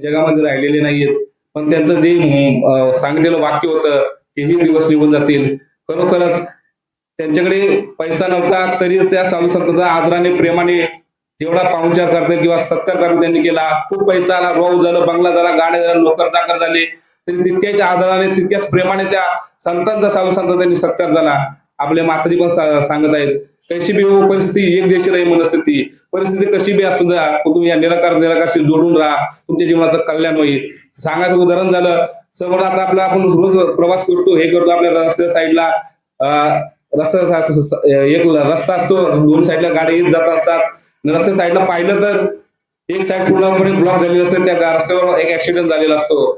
जगामध्ये राहिलेले नाहीयेत. पण त्यांचं जे सांगितलेलं वाक्य होतं की हे दिवस निघून जातील, खरोखरच त्यांच्याकडे पैसा नव्हता तरी त्या साधू संतांचा आदराने प्रेमाने जेवढा पाहुणचार करतात किंवा सत्कार करतात त्यांनी केला. खूप पैसा आला, रोज झालं, बंगला झाला, गाड्या झाला, नोकर चाकर झाले, तरी तितक्याच आदराने तितक्याच प्रेमाने त्या संतांचा साधू संतांचा त्यांनी सत्कार झाला. आपले माताजी पण सांगत आहेत, कशी बी हो परिस्थिती एक देशी राही मनस्थिती, परिस्थिती कशी बी असू द्या तुम्ही या निराकारशी जोडून राहा, तुमच्या जीवनाचं कल्याण होईल. सांगायचं उदाहरण झालं, समोर आता आपण रोज प्रवास करतो, हे करतो, आपल्या रस्त्याच्या साईडला एक रस्ता असतो, दोन साईडला गाड्या येत जात असतात. रस्त्या साईडला पाहिलं तर एक साईड पूर्णपणे ब्लॉक झालेली असते, त्या रस्त्यावर एक ऍक्सिडेंट झालेला असतो.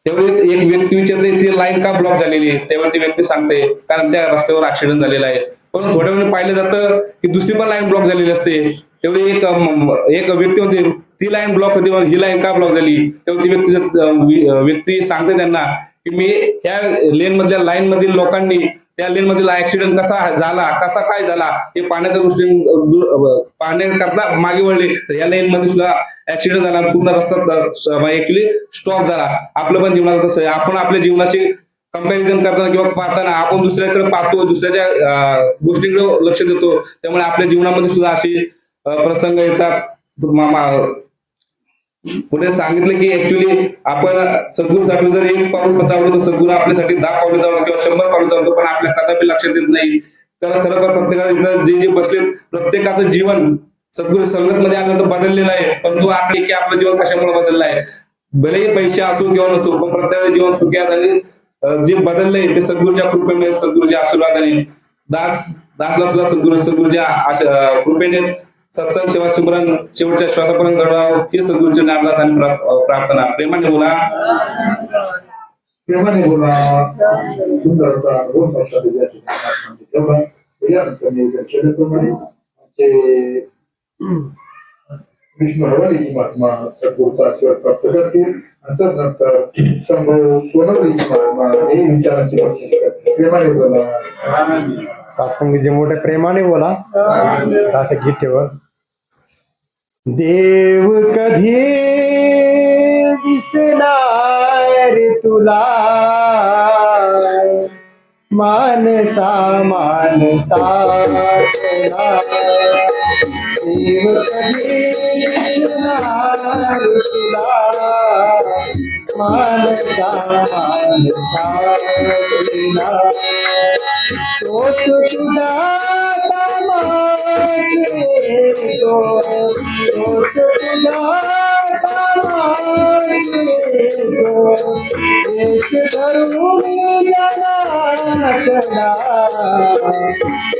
तेवढी एक व्यक्ती विचारते ती लाईन का ब्लॉक झालेली आहे, तेव्हा ती व्यक्ती सांगते कारण त्या रस्त्यावर ऍक्सिडेंट झालेला आहे. पण थोड्या वेळ पाहिलं जातं की दुसरी पण लाईन ब्लॉक झालेली असते. तेवढी एक व्यक्ती होती, ती लाईन ब्लॉक होती, मग ही लाईन का ब्लॉक झाली, तेव्हा ती व्यक्ती सांगते त्यांना की मी ह्या लेन मधल्या लाईन मधील लोकांनी त्या लेन मधील ऍक्सिडेंट कसा झाला, कसा काय झाला हे पाहण्याच्या दृष्टीने पाहण्याकरता मागे वळले, तर या लाईन मध्ये सुद्धा ऍक्सिडेंट झाला, पूर्ण रस्ता ऍक्च्युली स्टॉप झाला. आपलं पण जीवनात कसं आहे, आपण आपल्या जीवनाशी कंपॅरिझन करताना किंवा पाहताना आपण दुसऱ्याकडे पाहतो, दुसऱ्याच्या गोष्टींकडे लक्ष देतो, त्यामुळे आपल्या जीवनामध्ये सुद्धा असे प्रसंग येतात. पुढे सांगितलं की ऍक्च्युली आपण सद्गुरूसाठी जर एक पाऊल चालवतो तर सद्गुरू आपल्यासाठी 10 पावले चालवतो किंवा 100 पावले चालवतो, पण आपल्या कदापि लक्षात येत नाही. तर खरोखर प्रत्येकाला जे बसले प्रत्येकाचं जीवन सद्गुरू संगत मध्ये आल्यानंतर बदललेलं आहे. पण तो आपलं जीवन कशामुळे बदललं आहे, भलेही पैसे असो किंवा नसो, पण प्रत्येकाचं जीवन सुखी आणि जे बदललंय ते सद्गुरूच्या कृपेने, सद्गुरूच्या आशीर्वादाने. दासला सुद्धा सद्गुरूच्या कृपेने सत्संग सेवा सिमरन शेवटच्या श्वासापर्यंत घडवावं ही सद्गुरूची नामदास आणि प्रार्थना. प्रेमाने बोला, प्रेमाने बोला. सुंदर असा विष्णू हवालीची महात्मा सद्गुरूचा आशीर्वाद प्राप्त करतील. नंतर संभव सोनवलीची महात्मा हे विचारांची बक्षीस करतील. प्रेमाने बोला. सत्संग जे मोठ्या प्रेमाने बोला, असं गीत ठेवा. देव कधी दिसणार तुला, मानसा तुला. देव कधी दिसणार तुला, मानसा तुला. तोच तुझा तोच तुझा देश धरून जनाकडा.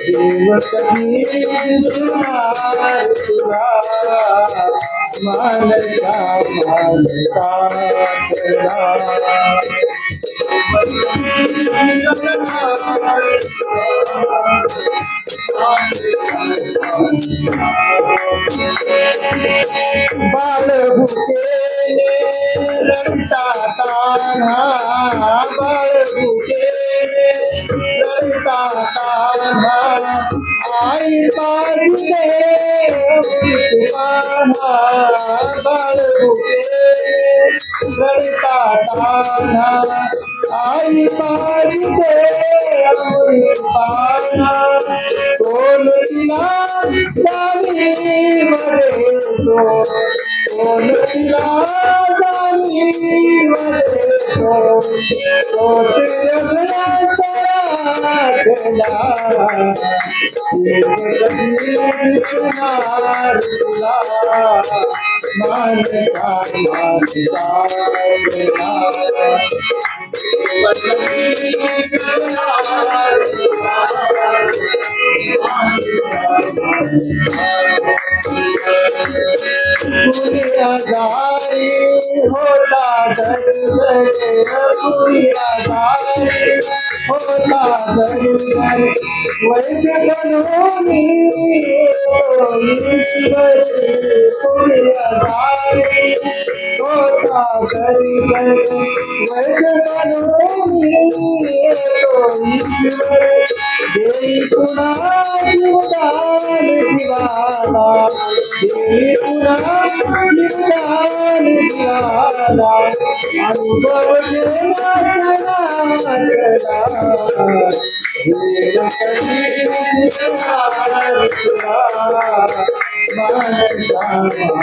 देव कधी दिसणार तुला, मानसा बाळभुकेने रडता कान्हा, बाळभुकेने रडता कान्हा. आई पाजुके पान्हा, बाळभुकेने रडता कान्हा. आई पाजुके पान्हा. कोण तिला जाणी मरे तो, कोण तिला जाणी मरे तो. तो दिसणार तुला, मानसा पुरिया जाई होता दर्शन, पुरिया जाई होता दर्शन. वैद्य बनोनी ईश्वर, पुरिया जाई होता दर्शन. वैद्य बनोनी ईश्वर. देई पुन्हा जीवदान दिवाला, देई पुन्हा जीवदान अनुभव गेला देव कधी दिसणार तुला मानसा मानसा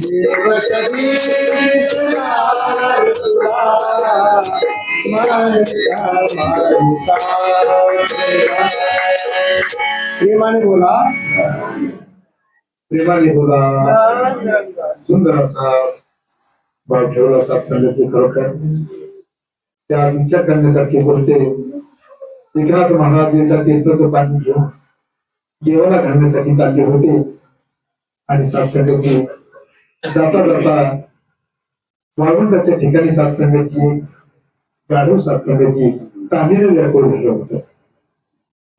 देव कधी दिसणार तुला मानसा मानसा प्रेमाने बोला प्रेमाने बोला. सुंदर असा भाव ठेवला सत्संगाची खरोखर त्या विचार करण्यासारखी गोष्ट आहे. एकनाथ महाराज येतात तीर्थाचं पाणी घेऊन देवाला घालण्यासाठी चालले होते आणि सत्संगाची जाता जाता वाळवंटाच्या ठिकाणी सत्संगाची गाढव सत्संगाची काढलेलं व्याकुळ झालं होतं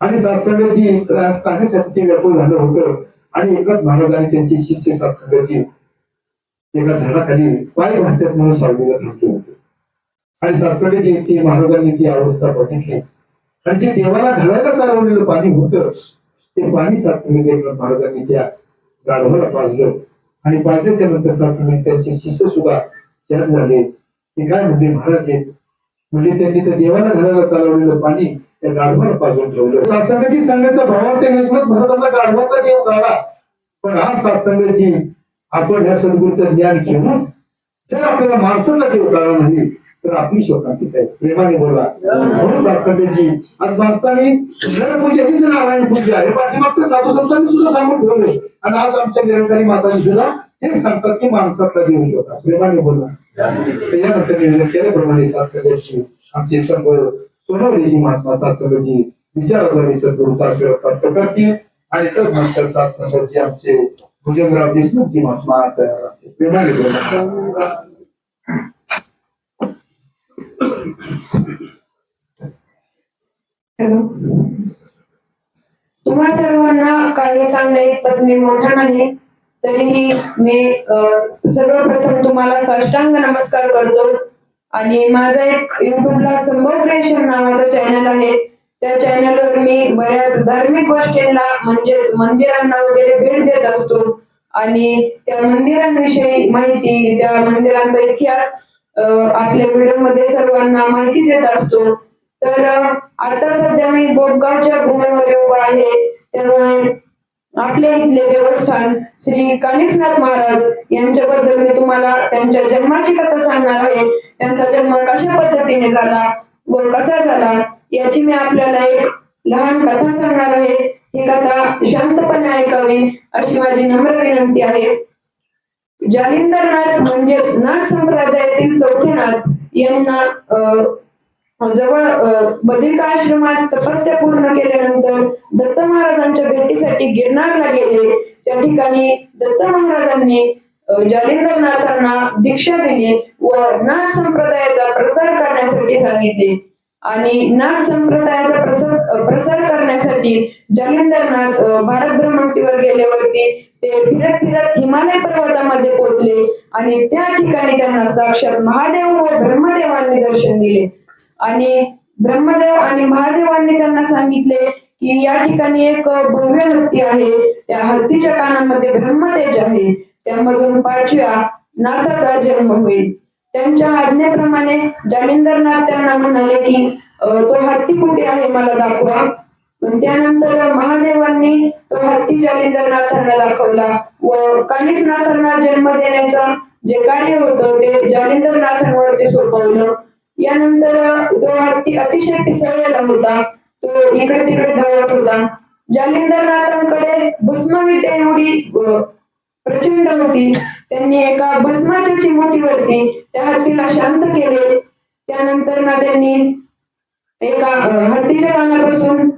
आणि सत्संगाची काढण्यासाठी ते व्याकुळ झालं होतं. आणि एकनाथ महाराजांनी त्यांची शिष्य सत्संगाची एका झाडाखाली पाय भात्यात म्हणून सावलीला थांबले होते आणि सत्संगाची ती महाराजांनी ती अवस्था बघितली आणि जे देवाला घालायला चालवलेलं पाणी होतं ते पाणी सत्संगाच्या एकनाथ महाराजांनी त्या गाढवाला पाजलं आणि पाजल्याच्या नंतर सत्संगाचे त्यांचे शिष्य सुद्धा त्यात झाले. ते काय म्हणजे महाराज म्हणजे त्यांनी त्या देवाला घालायला चालवलेलं पाणी त्या गाढवाला पाजून ठेवलं. सत्संगाची सांगण्याचा भाव त्या एकनाथ महाराजांना गाढवातला देव गाळा. पण आज सत्संगाची आपण ह्या सद्गुरूचं ज्ञान घेऊन जर आपल्याला माणसांना देव काढा नाही तर आपली शोकांती काय. प्रेमाने बोला. म्हणून सत्संगाची आज माणसाने पूजा हीच नारायण पूजा आहे. पाठीमागच्या साधू संतांनी सुद्धा सांगून ठेवले आणि आज आमच्या निरंकारी मातांनी सुद्धा हेच सांगतात की माणसातला देव शोधा. प्रेमाने बोला. त्याच्यानंतर केल्याप्रमाणे सत्संगाची आमची संघ सोनवलीची महात्मा सत्संगाची विचाराद्वारे सद्गुरूचा आशीर्वाद प्राप्त करतील आणि तदनंतर सत्संगाची आमचे भुजंगराव देशमुखजी महात्मा तयार असते. प्रेमाने बोला. तुम्हा सर्वांना काही सांगण्या इतपत मी मोठा नाही, तरीही मी सर्वप्रथम तुम्हाला साष्टांग नमस्कार करतो. आणि माझा एक युट्यूबला संभव क्रिएशन नावाचा चॅनल आहे. त्या चॅनलवर मी बऱ्याच धार्मिक गोष्टींना म्हणजेच मंदिरांना वगैरे भेट देत असतो आणि त्या मंदिरांविषयी माहिती, त्या मंदिरांचा इतिहास आपल्या व्हिडिओमध्ये सर्वांना माहिती देत असतो. तर आता सध्या मी गोपगावच्या भूमीमध्ये उभा आहे. त्यामुळे आपल्या इथले देवस्थान श्री कानिफनाथ महाराज यांच्याबद्दल मी तुम्हाला त्यांच्या जन्माची कथा सांगणार आहे. त्यांचा जन्म कशा पद्धतीने झाला व कसा झाला याची मी आपल्याला एक लहान कथा सांगणार आहे. ही कथा शांतपणे ऐकावी अशी माझी नम्र विनंती आहे. जालिंदरनाथ म्हणजेच नाथ संप्रदायातील चौथे नाथ यांना जवळ बद्रिका आश्रमात तपस्या पूर्ण केल्यानंतर दत्त महाराजांच्या भेटीसाठी गिरनारला गेले. त्या ठिकाणी दत्त महाराजांनी जालिंदरनाथांना दीक्षा दिली व नाथ संप्रदायाचा प्रसार करण्यासाठी सांगितले. आणि नाथ संप्रदायाचा प्रसार करण्यासाठी जालिंदरनाथ भारत भ्रमंतीवर गेल्यावरती ते फिरत फिरत हिमालय पर्वतामध्ये पोहोचले आणि त्या ठिकाणी त्यांना साक्षात महादेव व ब्रह्मदेवांनी दर्शन दिले. आणि ब्रह्मदेव आणि महादेवांनी त्यांना सांगितले की या ठिकाणी एक भव्य हत्ती आहे. त्या हत्तीच्या कानामध्ये ब्रह्मतेज आहे. त्यामधून 5व्या नाथाचा जन्म होईल. त्यांच्या आज्ञेप्रमाणे जालिंदरनाथ त्यांना म्हणाले की तो हत्ती कुठे आहे मला दाखवा. त्यानंतर महादेवांनी तो हत्ती जालिंदरनाथांना दाखवला व कानिफनाथांना जन्म देण्याचा जे कार्य होतं ते जालिंदरनाथांवरती सोपवलं. यानंतर तो हत्ती अतिशय पिसळलेला होता. तो इकडे तिकडे धावत होता. जालिंदरनाथांकडे भस्मविद्या एवढी प्रचंड होती. त्यांनी एका भस्माच्या चिमोटीवरती त्या हत्तीला शांत केले. त्यानंतर ना त्यांनी एका हत्तीच्या कानापासून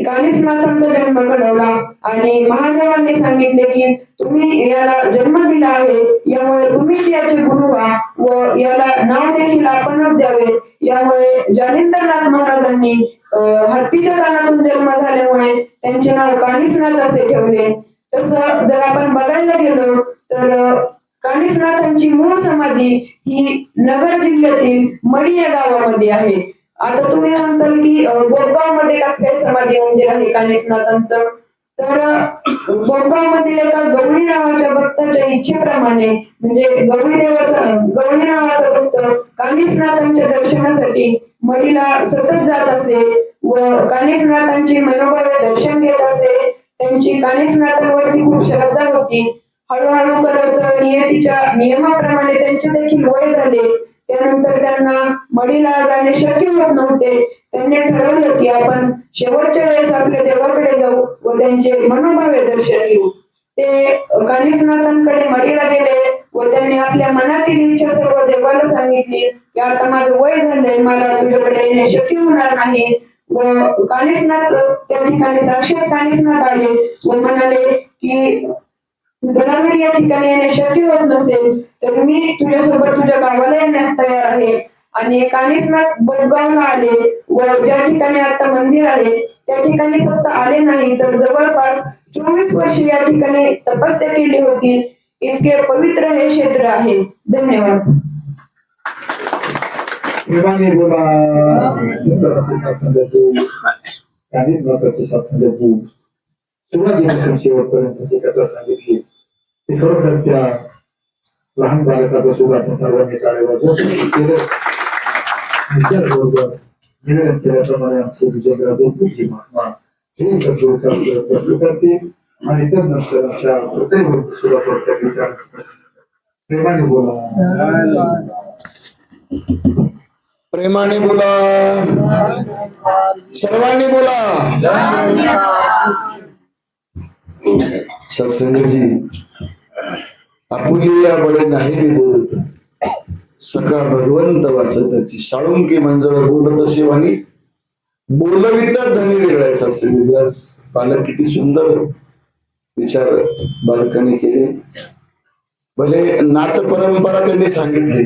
कानिफनाथांचा जन्म घडवला आणि महादेवांनी सांगितले की तुम्ही याला जन्म दिला आहे, यामुळे तुम्हीच याचे गुरु व्हा व याला नाव देखील आपणच द्यावे. यामुळे जालिंदरनाथ महाराजांनी हत्तीच्या कानातून जन्म झाल्यामुळे त्यांचे नाव कानिफनाथ असे ठेवले. तसं जर आपण बघायला गेलो तर कानिफनाथांची मूळ समाधी ही नगर जिल्ह्यातील मडी या गावामध्ये आहे. आता तुम्ही म्हणताल की गोपगाव मध्ये कसं काय समाधी मंदिर आहे कानिफनाथांचं, तर बोरगावमधील एका गवळी नावाच्या भक्ताच्या इच्छेप्रमाणे म्हणजे गवळी नावाचा भक्त कानिफनाथांच्या दर्शनासाठी मढीला सतत जात असे व कानिफनाथांची मनोभावे दर्शन घेत असे. त्यांची कानिफनाथांवरती खूप श्रद्धा होती. हळूहळू करत नियतीच्या नियमाप्रमाणे त्यांचे देखील वय झाले. त्यानंतर त्यांना मढीला जाणे शक्य होत नव्हते. त्यांनी ठरवलं की आपण शेवटच्या वेळेस आपल्या देवाकडे जाऊ व त्यांचे मनोभावे दर्शन घेऊ. ते कानिफनाथांकडे मढीला गेले व त्यांनी आपल्या मनातील इच्छा सर्व देवाला सांगितली की आता माझं वय झालंय, मला तुझ्याकडे येणे शक्य होणार नाही. व कानिफनाथ त्या ठिकाणी साक्षात कानिफनाथ आले व म्हणाले की तुला जर या ठिकाणी येणे शक्य होत नसेल तर मी तुझ्यासोबत तुझ्या गावाला येण्यास तयार आहे. आणि कानिफनाथ बोरगावला आले व ज्या ठिकाणी आता मंदिर आहे त्या ठिकाणी फक्त आले नाही तर जवळपास 24 वर्ष या ठिकाणी तपस्या केली होती. इतके पवित्र हे क्षेत्र आहे. धन्यवाद. प्रेमाने बोला. सुंदर असे सत्संगाची कानिफनाथाची सत्संगाची सुरुवातीपासून शेवटपर्यंत कथा सांगितली. ते खरोखर त्या लहान बालकाचा सुद्धा आपण सर्वांनी टाळेबंद केलं. बरोबर निवेदन केल्याप्रमाणे आमचे विजयराजे तुझी महात्मा हे सगळं करते आणि त्यानंतर अशा प्रत्येक सुद्धा प्रत्येक प्रेमाने बोला. प्रेमाने बोला, सर्वांनी बोला. सत्संगजी आपुलिया बळे नाही बोलत, सका भगवंत वाचताची साळुंकी मंजळ बोलत शिवानी बोलवित धनी वेगळा. सत्संगजी आज बालक किती सुंदर विचार बालकाने केले. भले नाथ परंपरा त्यांनी सांगितली.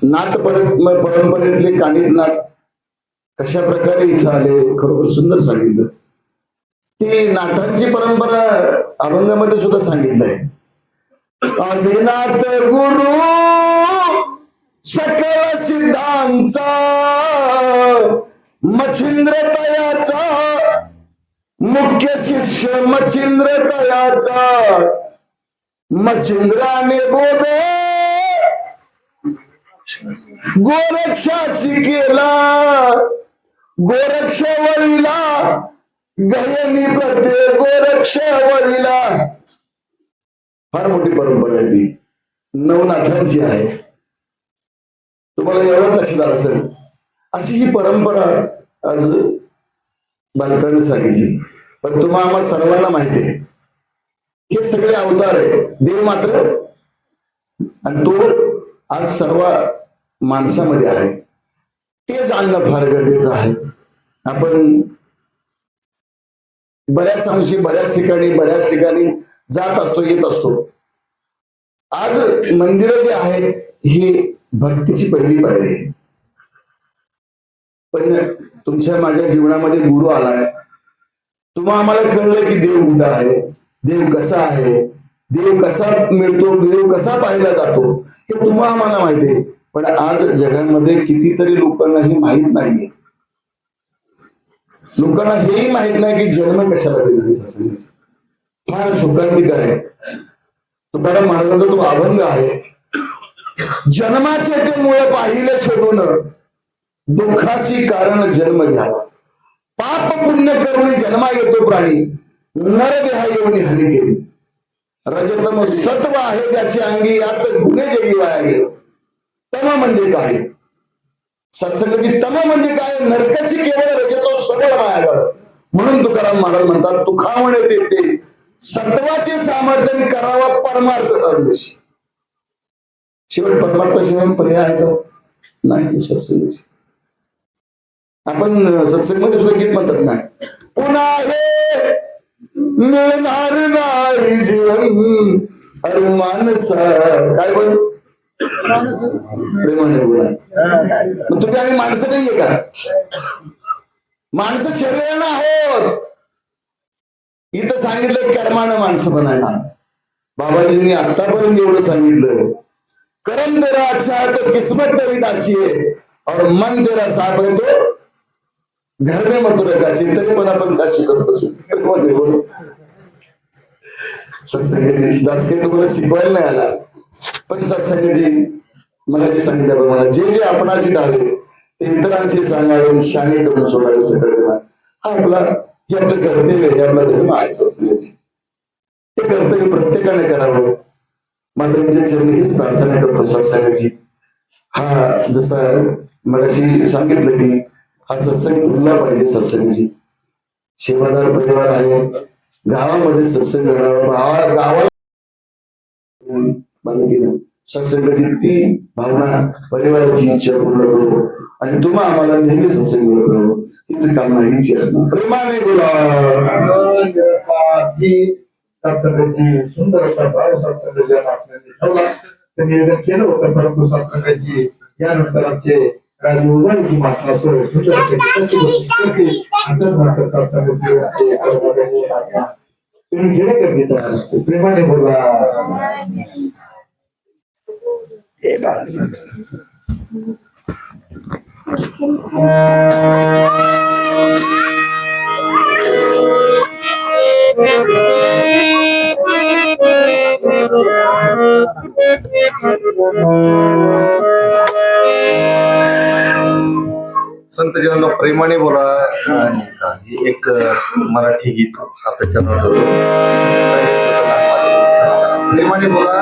नाथ परंपरेतले कानिफनाथ कशा प्रकारे इथं आले खरोखर सुंदर सांगितलं. ते नाथांची परंपरा अभंगामध्ये सुद्धा सांगितलंय. आदिनाथ गुरु सकल सिद्धांचा मच्छिंद्र तयाचा मुख्य शिष्य मच्छिंद्र तयाचा मच्छिंद्राने बोधे गोरक्षाशी केला गोरक्षवरीला गयनी प्रत्येक गोरक्षवरीला. फार मोठी परंपरा आहे ती, नवनाथांची आहे. तुम्हाला एवढं लक्षात आलं असेल. अशी ही परंपरा आज बालकाने सांगितली. पण तुम्हाला आम्हाला सर्वांना माहिती आहे हे सगळे अवतार आहे देव मात्र, आणि तो आज सर्व माणसामध्ये आहे. ते जाणणं फार गरजेचं आहे. आपण बऱ्याच अंशी बऱ्याच ठिकाणी जात असतो येत असतो. आज मंदिर जे आहे ही भक्तीची पहिली पायरी आहे. पण तुमच्या माझ्या जीवनामध्ये गुरु आलाय, तुम्हा आम्हाला कळलं की देव कुठं आहे, देव कसा आहे, देव कसा मिळतो, देव कसा पाहिला जातो हे तुम्हा आम्हाला माहिती आहे. पण आज जगामध्ये कितीतरी लोकांना हे माहीत नाहीये. लोकांना हेही माहित नाही की जन्म कशाला दिला असेल. फार शोकांतिक आहे. तुकाराम महाराजांचा तो अभंग आहे, जन्माचे ते मुळे पाहिले शोधून दुःखाची कारण जन्म घ्यावा. पाप पुण्य करून जन्मा येतो प्राणी, नरदेहा येऊन हानी केली. रजतम सत्व आहे ज्याची अंगी, याच गुन्हे जगी वाया गेलो. तम म्हणजे काय, सत्संगाची तम म्हणजे काय, नरकाची केवळ रजतो सबळ मायागड. म्हणून तुकाराम महाराज म्हणतात तुखा म्हणे ते सत्वाचे सामर्थ्य करावा परमार्थ करण्याची. शेवट परमार्थाशिवाय पर्याय आहे का? नाही. सत्संगाची आपण सत्संगमध्ये सुद्धा गीत म्हणतात ना, पुन्हा हे मिळणार नाही जीवन अरे माणसा. काय बोल प्रेमाने बोला. मग तुम्ही आम्ही माणसं नाहीये का? माणसं शरीरानं आहोत. इथं सांगितलं कर्मानं माणसं बनायला. बाबाजींनी आतापर्यंत एवढं सांगितलं, कर्म तेरा अच्छा है तो किस्मत तेरी दासी है और मन तेरा साफ है तो घर में मथुरा काशी, तरी पण आपण काशी करत असतो. प्रेमाने बोलू. सत्संगाची दास काही तुम्हाला शिकवायला नाही आला, पण सत्संगाची मला जे सांगितल्याप्रमाणे जे जे आपणाशी डावे ते इतरांशी सांगावे, शाने करून सोडावे सगळ्यांना. हा हे आपलं कर्तव्य आहे, आपला धर्म आहे सत्संगाची. ते कर्तव्य प्रत्येकाने करावं. मातांच्या चरणी हीच प्रार्थना करतो सत्संगाची. हा जसा मगाशी सांगितलं की हा सत्संग फुलला पाहिजे. सत्संगाची सेवादार परिवार आहे, गावामध्ये सत्संग घडावा, गावात बालकीनं सत्संगाची ती भावना परिवाराची इच्छा पूर्ण करू आणि तुम्हा आम्हाला नेहमी सत्संग मिळत राहू हीच कामना हीच असणार. प्रेमाने बोला. सत्संगाची सुंदर असा भाव सत्संगाच्या आपल्याला ठेवला ते निवेदन केलं होतं, परंतु सत्संगाची यानंतर आमचे राजू उभारची मात्र असो तुम्ही घेणे गरजेचं. प्रेमाने बोला. ए बाळा सांग. संत जनांनो प्रेमाने बोला. एक मराठी गीत आपल्या चॅनलवर प्रेमाने बोला.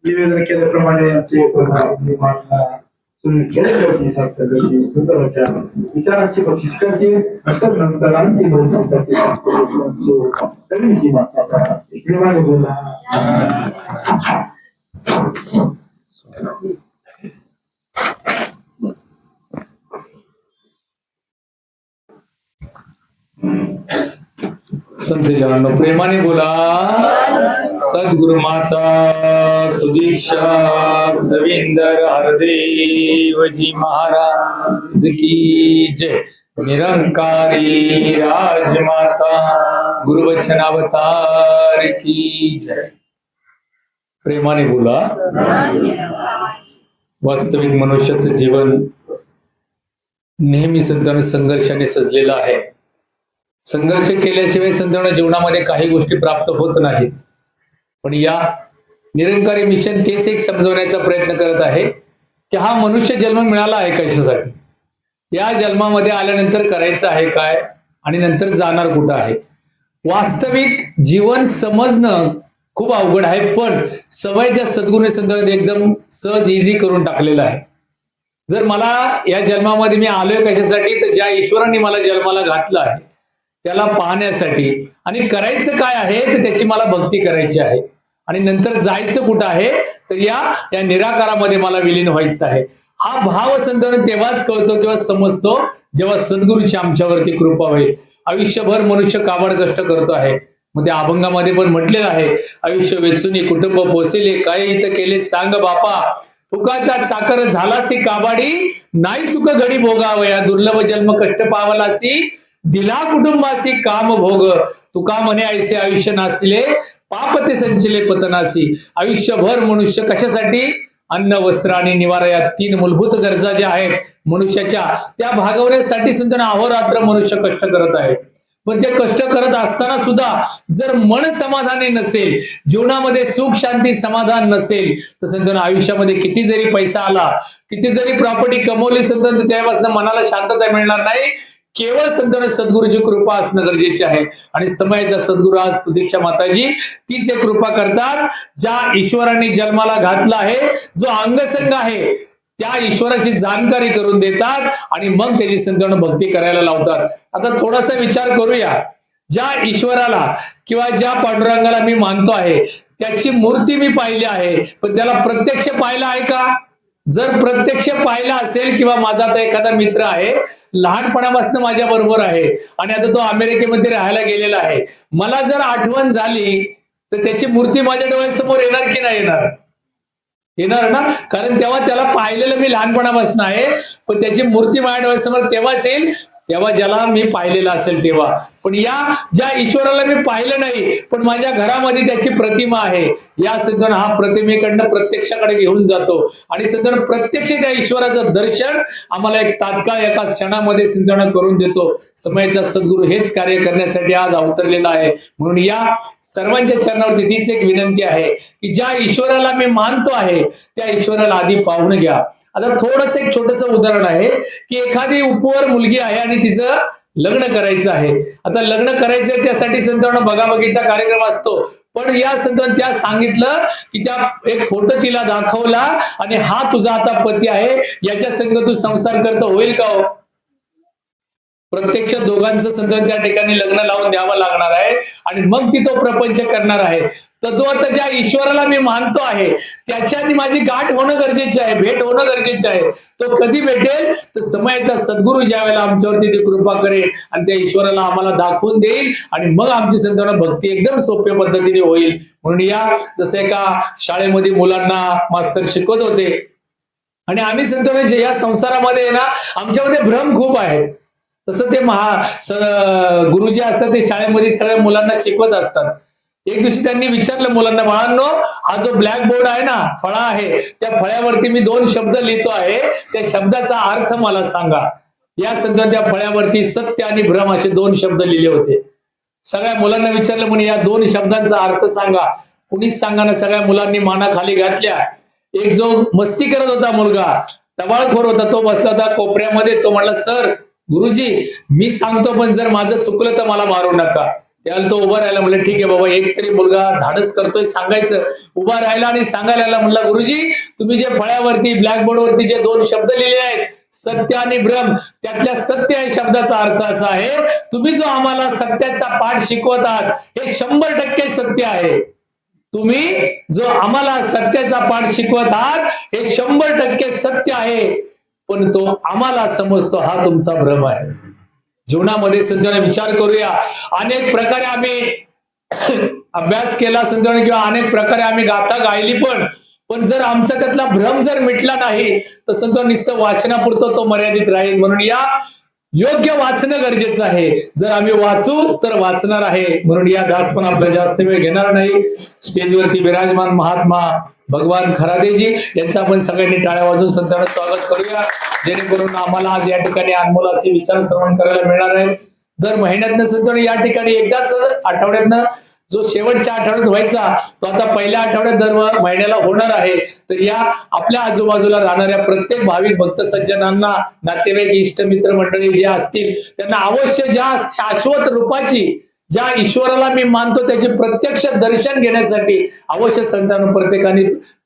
निवेदन केल्याप्रमाणे आमचे सुंदर अशा विचारांची बक्षीस करतील नंतर आणखी प्रेमाने बोला. संत जनांनो प्रेमाने बोला. सद्गुरु माता सुदीक्षा सविंदर हरदेवजी महाराज की जय. निरंकारी राजमाता गुरुवचन अवतार की जय. प्रेमाने बोला. वास्तविक मनुष्याचं जीवन नेहमी संतांना संघर्षाने सजलेलं आहे. संघर्ष केल्याशिवाय संतांना जीवनामध्ये काही गोष्टी प्राप्त होत नाहीत. पण या निरंकारी मिशन तेच एक समजवण्याचा प्रयत्न करत आहे की हा मनुष्य जन्म मिळाला आहे कशासाठी, या जन्मामध्ये आल्यानंतर करायचं आहे काय आणि नंतर जाणार कुठं आहे. वास्तविक जीवन समजणं खूप अवघड आहे, पण सवयच्या सद्गुणी संतांनी एकदम सहज इझी करून टाकलेलं आहे. जर मला या जन्मामध्ये मी आलोय कशासाठी, तर ज्या ईश्वराने मला जन्माला घातलं आहे त्याला पाहण्यासाठी, आणि करायचं काय आहे तर त्याची मला भक्ती करायची आहे, आणि नंतर जायचं कुठं आहे तर या निराकारामध्ये मला विलीन व्हायचं आहे. हा भाव संतांना तेव्हाच कळतो किंवा समजतो जेव्हा सद्गुरूची आमच्यावरती कृपा होईल. आयुष्यभर मनुष्य काबाड कष्ट करतो आहे. मग त्या अभंगामध्ये पण म्हटलेलं आहे, आयुष्य वेचुनी कुटुंब पोसिले, काय इथं केले सांग बापा, फुकाचा चाकर झालासी काबाडी, नाही सुख घडी भोगावया, दुर्लभ जन्म कष्ट पावलासी, दिला कुटुंबासी काम भोग, तुका म्हणे ऐसे आयुष्य नासिले, पाप ते संचिले पतनासी. आयुष्यभर मनुष्य कशासाठी, अन्न वस्त्र आणि निवारा या तीन मूलभूत गरजा ज्या आहेत मनुष्याच्या, त्या भागवण्यासाठी संतांना अहोरात्र मनुष्य कष्ट करत आहे. पण ते कष्ट करत असताना सुद्धा जर मन समाधानी नसेल, जीवनामध्ये सुख शांती समाधान नसेल, तर संतांना आयुष्यामध्ये किती जरी पैसा आला, किती जरी प्रॉपर्टी कमवली संतांना त्यापासून मनाला शांतता मिळणार नाही. केवळ संतांना सद्गुरूची कृपा असणं गरजेचे आहे. आणि समयाचा सद्गुरू आज सुदीक्षा माताजी तीच एक कृपा करतात, ज्या ईश्वराने जन्माला घातला आहे, जो अंगसंग आहे त्या ईश्वराची जाणकारी करून देतात आणि मग त्याची संतांना भक्ती करायला लावतात. आता थोडासा विचार करूया, ज्या ईश्वराला किंवा ज्या पांडुरंगाला मी मानतो आहे त्याची मूर्ती मी पाहिली आहे, पण त्याला प्रत्यक्ष पाहिलं आहे का? जर प्रत्यक्ष पाहिलं असेल, किंवा माझा आता एखादा मित्र आहे लहानपणापासून माझ्या बरोबर आहे आणि आता तो अमेरिकेमध्ये राहायला गेलेला आहे, मला जर आठवण झाली तर त्याची मूर्ती माझ्या डोळ्यासमोर येणार की नाही येणार? येणार ना, कारण तेव्हा त्याला पाहिलेलं मी लहानपणापासून आहे, पण त्याची मूर्ती माझ्या डोळ्यासमोर तेव्हाच येईल तेव्हा ज्याला मी पाहिलेलं असेल तेव्हा. पण या ज्या ईश्वराला मी पाहिलं नाही पण माझ्या घरामध्ये त्याची प्रतिमा आहे, या सिद्धन हा प्रतिमेकडनं प्रत्यक्षाकडे घेऊन जातो आणि सिद्धन प्रत्यक्ष त्या ईश्वराचं दर्शन आम्हाला एक तात्काळ एका क्षणामध्ये सिद्धन करून देतो. समयाचा सद्गुरू हेच कार्य करण्यासाठी आज अवतरलेला आहे. म्हणून या सर्वांच्या चरणावरती तीच एक विनंती आहे की ज्या ईश्वराला मी मानतो आहे त्या ईश्वराला आधी पाहून घ्या. आता थोडस एक छोटस उदाहरण आहे की एखादी उपवर मुलगी आहे आणि तिचं लग्न करायचं आहे. आता लग्न करायचंय त्यासाठी संतांना बघाबघीचा कार्यक्रम असतो, पण या संतांना त्या सांगितलं की त्या एक फोटो तिला दाखवला आणि हा तुझा आता पती आहे, याच्या संग तू संसार करतो, होईल का हो? प्रत्यक्ष दोघांचं संतान त्या ठिकाणी लग्न लावून द्यावं लागणार आहे आणि मग ती तो प्रपंच करणार आहे. तद्वत ज्या ईश्वराला मी मानतो आहे त्याच्यानी माझी गाठ होणं गरजेचे आहे, भेट होणं गरजेचे आहे. तो कधी भेटेल तर समयाचा सद्गुरू ज्या वेळेला आमच्यावरती ती कृपा करेल आणि त्या ईश्वराला आम्हाला दाखवून देईल आणि मग आमची संतान भक्ती एकदम सोप्या पद्धतीने होईल. म्हणून या जसं एका शाळेमध्ये मुलांना मास्तर शिकवत होते आणि आम्ही संतान जे या संसारामध्ये ना आमच्यामध्ये भ्रम खूप आहे, तसं ते गुरुजी असतात ते शाळेमध्ये सगळ्या मुलांना शिकवत असतात. एक दिवशी त्यांनी विचारलं मुलांना, बाळांनो हा जो ब्लॅक बोर्ड आहे ना, फळा आहे, त्या फळ्यावरती मी 2 शब्द लिहितो आहे, त्या शब्दाचा अर्थ मला सांगा. या संतांना त्या फळ्यावरती सत्य आणि भ्रम असे 2 शब्द लिहिले होते. सगळ्या मुलांना विचारलं म्हणे या 2 शब्दांचा अर्थ सांगा. कुणीच सांगाना. सगळ्या मुलांनी माना खाली घातल्या. एक जो मस्ती करत होता मुलगा, टवाळखोर होता, तो बसला होता कोपऱ्यामध्ये. तो म्हणला, सर गुरुजी मी सांगतो पण जर माझं चुकलं तर मला मारू नका. त्याला तो उभा राहिला. म्हणलं ठीक आहे बाबा, एक तरी मुलगा धाडस करतोय सांगायचं. उभा राहिला आणि सांगायला लागला. म्हणला गुरुजी तुम्ही जे फळ्यावरती ब्लॅकबोर्ड वरती जे 2 शब्द लिहिले आहेत सत्य आणि भ्रम, त्यातल्या सत्य या शब्दाचा अर्थ असा आहे, तुम्ही जो आम्हाला सत्याचा पाठ शिकवत आहात हे 100% सत्य आहे. तुम्ही जो आम्हाला सत्याचा पाठ शिकवत आहात हे 100% सत्य आहे, पण तो आम्हाला समजतो हा तुमचा भ्रम आहे. जीवनामध्ये संतांना विचार करूया. अनेक प्रकारे आम्ही अभ्यास केला संतांना किंवा अनेक प्रकारे आम्ही गाथा गायली, पण जर आमचा त्यातला भ्रम जर मिटला नाही तर संतांना नुसतं वाचनापुरतं तो मर्यादित राहील. म्हणून या योग्य वाचणं गरजेचं आहे. जर आम्ही वाचू तर वाचणार आहे. म्हणून या दास पण आपला जास्त वेळ घेणार नाही. स्टेजवरती विराजमान महात्मा भगवान खरादेजी यांचं आपण सगळ्यांनी टाळ्या वाजवून संतांना स्वागत करूया, जेणेकरून आम्हाला आज या ठिकाणी अनमोल असे विचार श्रवण करायला मिळणार आहे. दर महिन्यातनं संतांना या ठिकाणी एकदाच आठवड्यातनं जो शेवटच्या आठवड्यात व्हायचा तो आता पहिल्या आठवड्यात दर महिन्याला होणार आहे. तर या आपल्या आजूबाजूला राहणाऱ्या प्रत्येक भाविक भक्त सज्जनांना, नातेवाईक, इष्ट मित्र मंडळी जे असतील त्यांना अवश्य ज्या शाश्वत रूपाची, ज्या ईश्वराला मी मानतो त्याचे प्रत्यक्ष दर्शन घेण्यासाठी अवश्य संतांनो प्रत्येकाने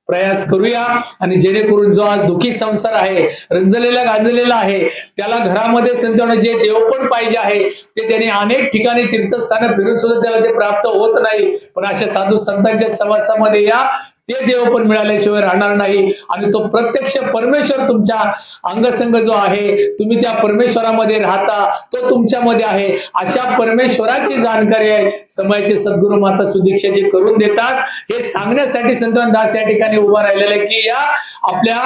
प्रयास करूया. आणि जेणेकरून जो आज दुःखी संसार आहे, रंजलेला गांजलेला आहे, त्याला घरामध्ये संतांनो जे देवपण पाहिजे आहे ते त्याने अनेक ठिकाणी तीर्थस्थानं फिरून सुद्धा त्याला ते प्राप्त होत नाही. पण अशा साधू संतांच्या सहवासामध्ये या, ते देव पण मिळाल्याशिवाय राहणार नाही. आणि तो प्रत्यक्ष परमेश्वर तुमच्या अंगसंग जो आहे, तुम्ही त्या परमेश्वरामध्ये राहता, तो तुमच्यामध्ये आहे. अशा परमेश्वराची जाणकारी आहे समयाचे सद्गुरू माता सुदीक्षाजी करून देतात. हे सांगण्यासाठी संतवान दास या ठिकाणी उभा राहिलेला आहे की या आपल्या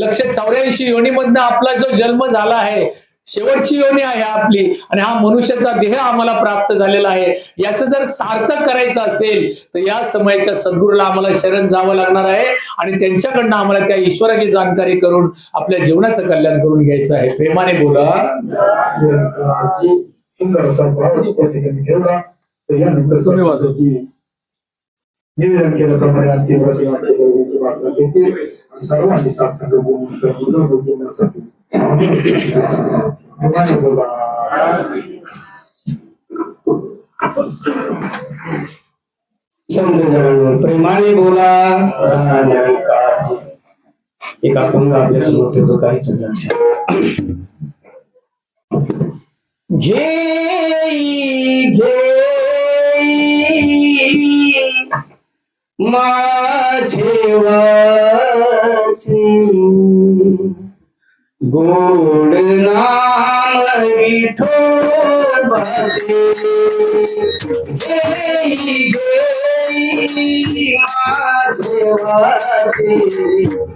184 योनीमधनं आपला जो जन्म झाला आहे, शेवटची योनी आहे आपली, आणि हा मनुष्याचा देह आम्हाला प्राप्त झालेला आहे. याचं जर सार्थक करायचं असेल तर या समयाच्या सद्गुरूला आम्हाला शरण जावं लागणार आहे आणि त्यांच्याकडनं आम्हाला त्या ईश्वराची जाणकारी करून आपल्या जीवनाचं कल्याण करून घ्यायचं आहे. प्रेमाने बोला. सुंदर असा भाव त्या ठिकाणी ठेवला. तर यानंतर निवेदन केल्याप्रमाणे आज ती सर्वांनी साथ संघ प्रेमाने बोला. एक आपण आपल्या मोठ्याचं काही घे माझे वाची गोड नाम विठोबाचे. घेई माझे वाचे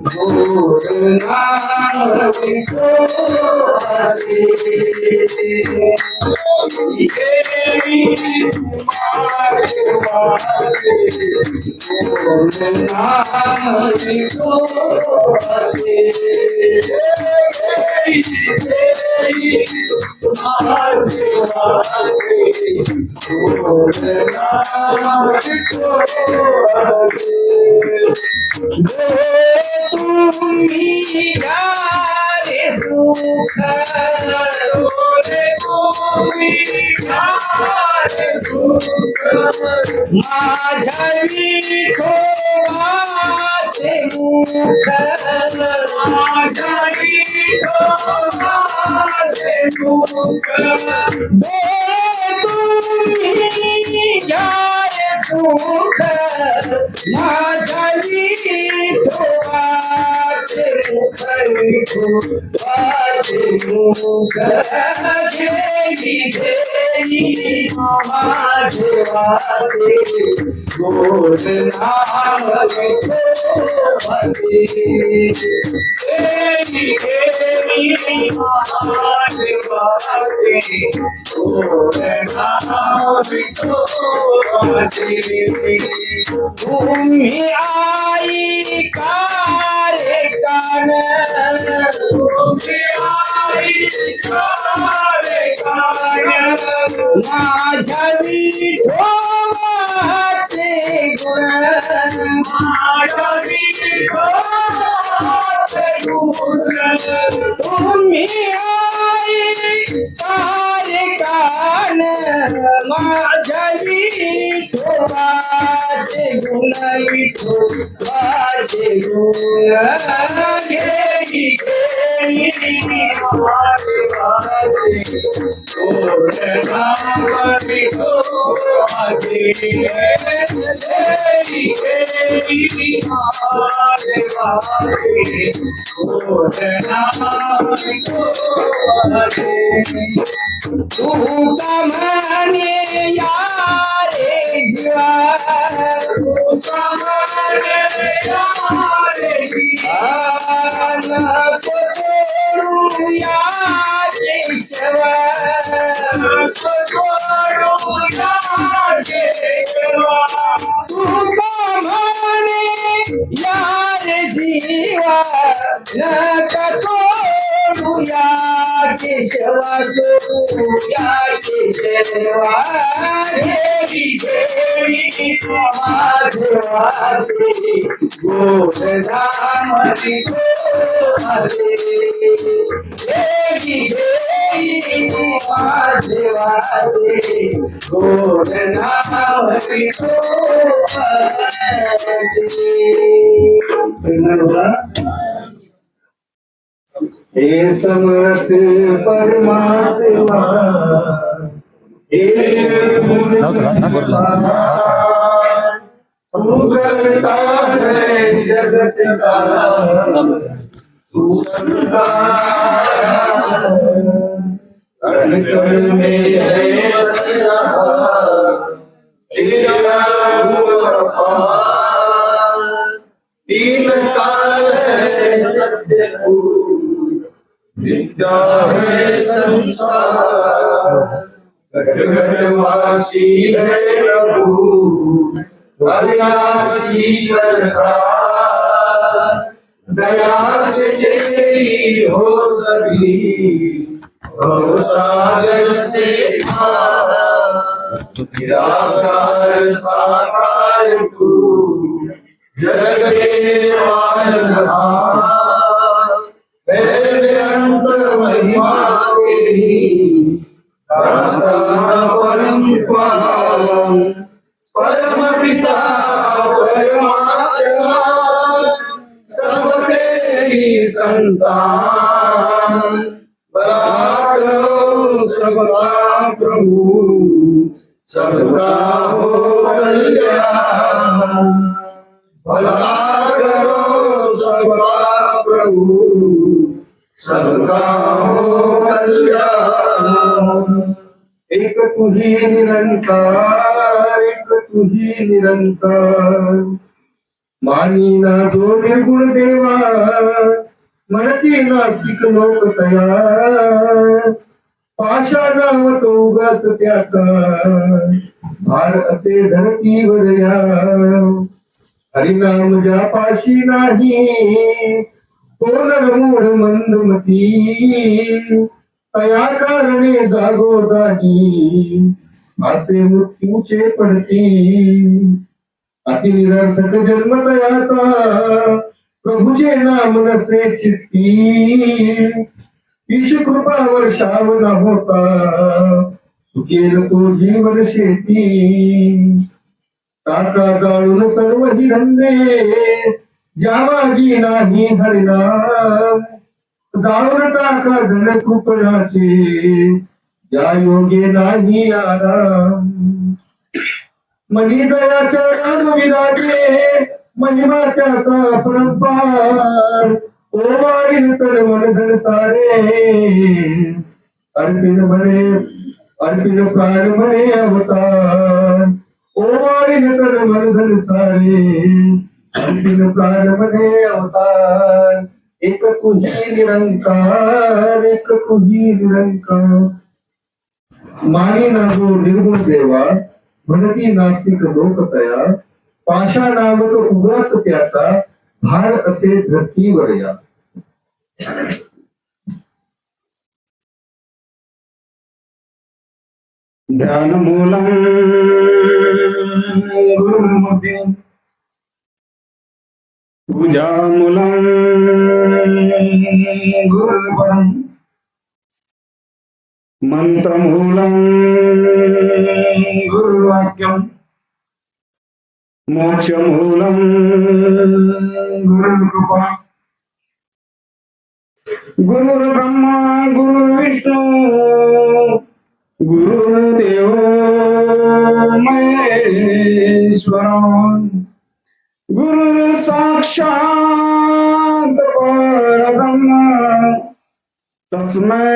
गोड नाम विठोबाचे तुम्ही गारे सुख माझ्या विठोबाचे मुख तुम्ही गारे सुख माझ्या विठोबाचे मुख विठोबाचे मुख घेई घेई माझे वाचे गोड नाम विठोबाचे घेई घेई माझे वाचे गोड नाम विठोबाचे तुम्ही आई कारे कान तुम्ही आई कारे कान माझ्या विठोबाचे गुण माझ्या विठोबाचे गुण तुम्ही आई कारे कान माझ्या विठोबाचे गुण विठोबाचे गुण घेई घेई माझे वाचे गोड नाम विठोबाचे घेई घेई माझे वाचे गोड नाम विठोबाचे तू कमाने यारे जीवा तू कमाने यारे जीवा नको सोडू या केशवा नको सोडू या केशवा तू कमाने यारे जीवा नको सोडू या केशवा सोडू या केशवा घेई घेई माझे वाचे गोड नाम विठोबाचे घेई घेई माझे वाचे गोड नाम विठोबाचे हे समर्थ परमात्मा हे तू करता है जगत का तू करता कण कण में है बस रहा तेरा रूप अपार तीन काल है सत्य विद्या है संसार घटघटवासी है प्रभु अविनाशी प्रकाश दया से तेरी हो सभी भवसागर से निराकार साकार तू जग के पालनहार बेअंत महिमा तेरी दाता परम पावन परम पिता परमात्मा सब तेरी संतान बला करो सबका प्रभु सबका हो कल्याण भला करो सबका प्रभु सबका हो कल्याण एक तुझी निरंकार एक तुही निरंतर मानी ना जो निर्गुण देवा म्हणती नास्तिक लोक तया पाषाणाव तो उगाच त्याचा भार असे धरतीवर या हरिनाम ज्या पाशी नाही तो नरमूढ मंदमती तया कारणे जागो जागी असे मृत्यूचे पडती अतिनिरर्थक जन्म तयाचा प्रभूचे नाम नसे चित्ती ईश कृपा वर्षाव न होता सुखेल तो जीवन शेती टाका जाळून सर्व ही धंदे ज्यावाजी नाही हरिनाम जाळून टाका धन कृपणाचे ज्या योगे नाही आराम मनी जयाच्या राम विराजे महिमा त्याचा अपरंपार ओवाळीन तर मन धन सारे अर्पिन म्हणे अर्पिन प्राण म्हणे अवतार ओवाळीन तर मन धन सारे अर्पिन प्राण म्हणे अवतार एक तुझी निरंकार एक तुझी निरंकार मानी ना जो निर्गुण देवा म्हणती नास्तिक लोक तया पाषाणावत उगाच त्याचा भार असे धरतीवर या ध्यानमूलं गुरुर्मूर्ति पूजामूलं गुरुर्पदम् मंत्रमूलं गुरुर्वाक्यम् मोक्षमूलं गुरुर्कृपा गुरुर्ब्रह्मा गुरुर्विष्णु गुरुर्देव महेश्वर गुरुर्साक्षात् परब्रह्म तस्मै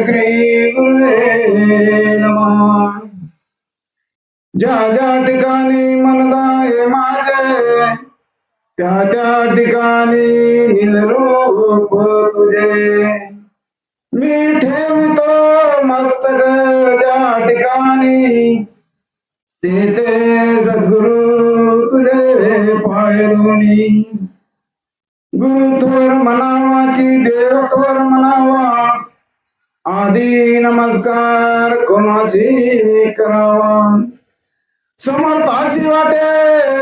श्री गुरुवे नमः ज्या ज्या ठिकाणी मनदाय माझे त्या त्या ठिकाणी निजरूप तुझे मी ठेवतो मस्तक ज्या ठिकाणी तेथे सद्गुरु तुझे पाय दोन्ही गुरु थोर म्हणावा की देव थोर म्हणावा आधी नमस्कार कोणाशी करावा समर्थाशी वाटे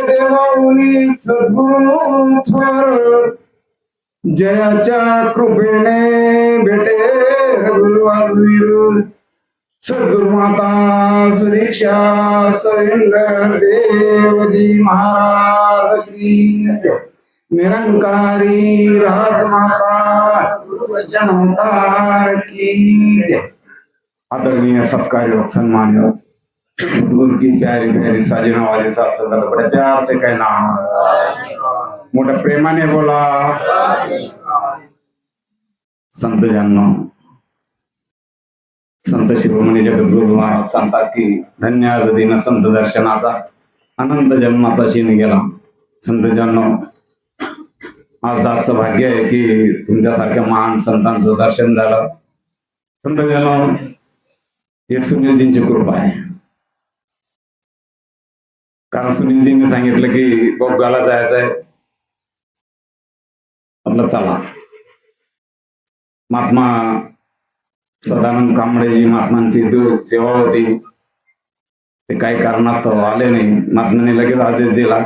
देवाउनी सद्गुरु थोर जयाच्या कृपेने भेटे गुरुवार सद्गुरु माता सुदीक्षा सवेंद्र देवजी महाराज की निरंकारी राजमाता गुरुवचन अवतार की आदरणीय सत्कार्य सम्मान्य सद्गुरु की प्यारी प्यारी साजिना वाले साथ संगत बड़े प्यार से कहना मोठ्या प्रेमाने बोला संत जन्म संत शिरोमणी जगद्गुरु महाराज सांगतात की धन्य आज दिन संत दर्शनाचा अनंत जन्माचा शीन गेला संत जन्म आज दाचं भाग्य आहे की तुमच्यासारख्या महान संतांचं दर्शन झालं संत जन्म हे सुनीलजींची कृपा आहे कारण सुनीलजींनी सांगितलं की बोगाला जायचंय आपलं चला महात्मा सदानंद कांबळेजी महात्मांची सेवा होती ते काही कारणास्तव आले नाही महात्माने लगेच आदेश दिला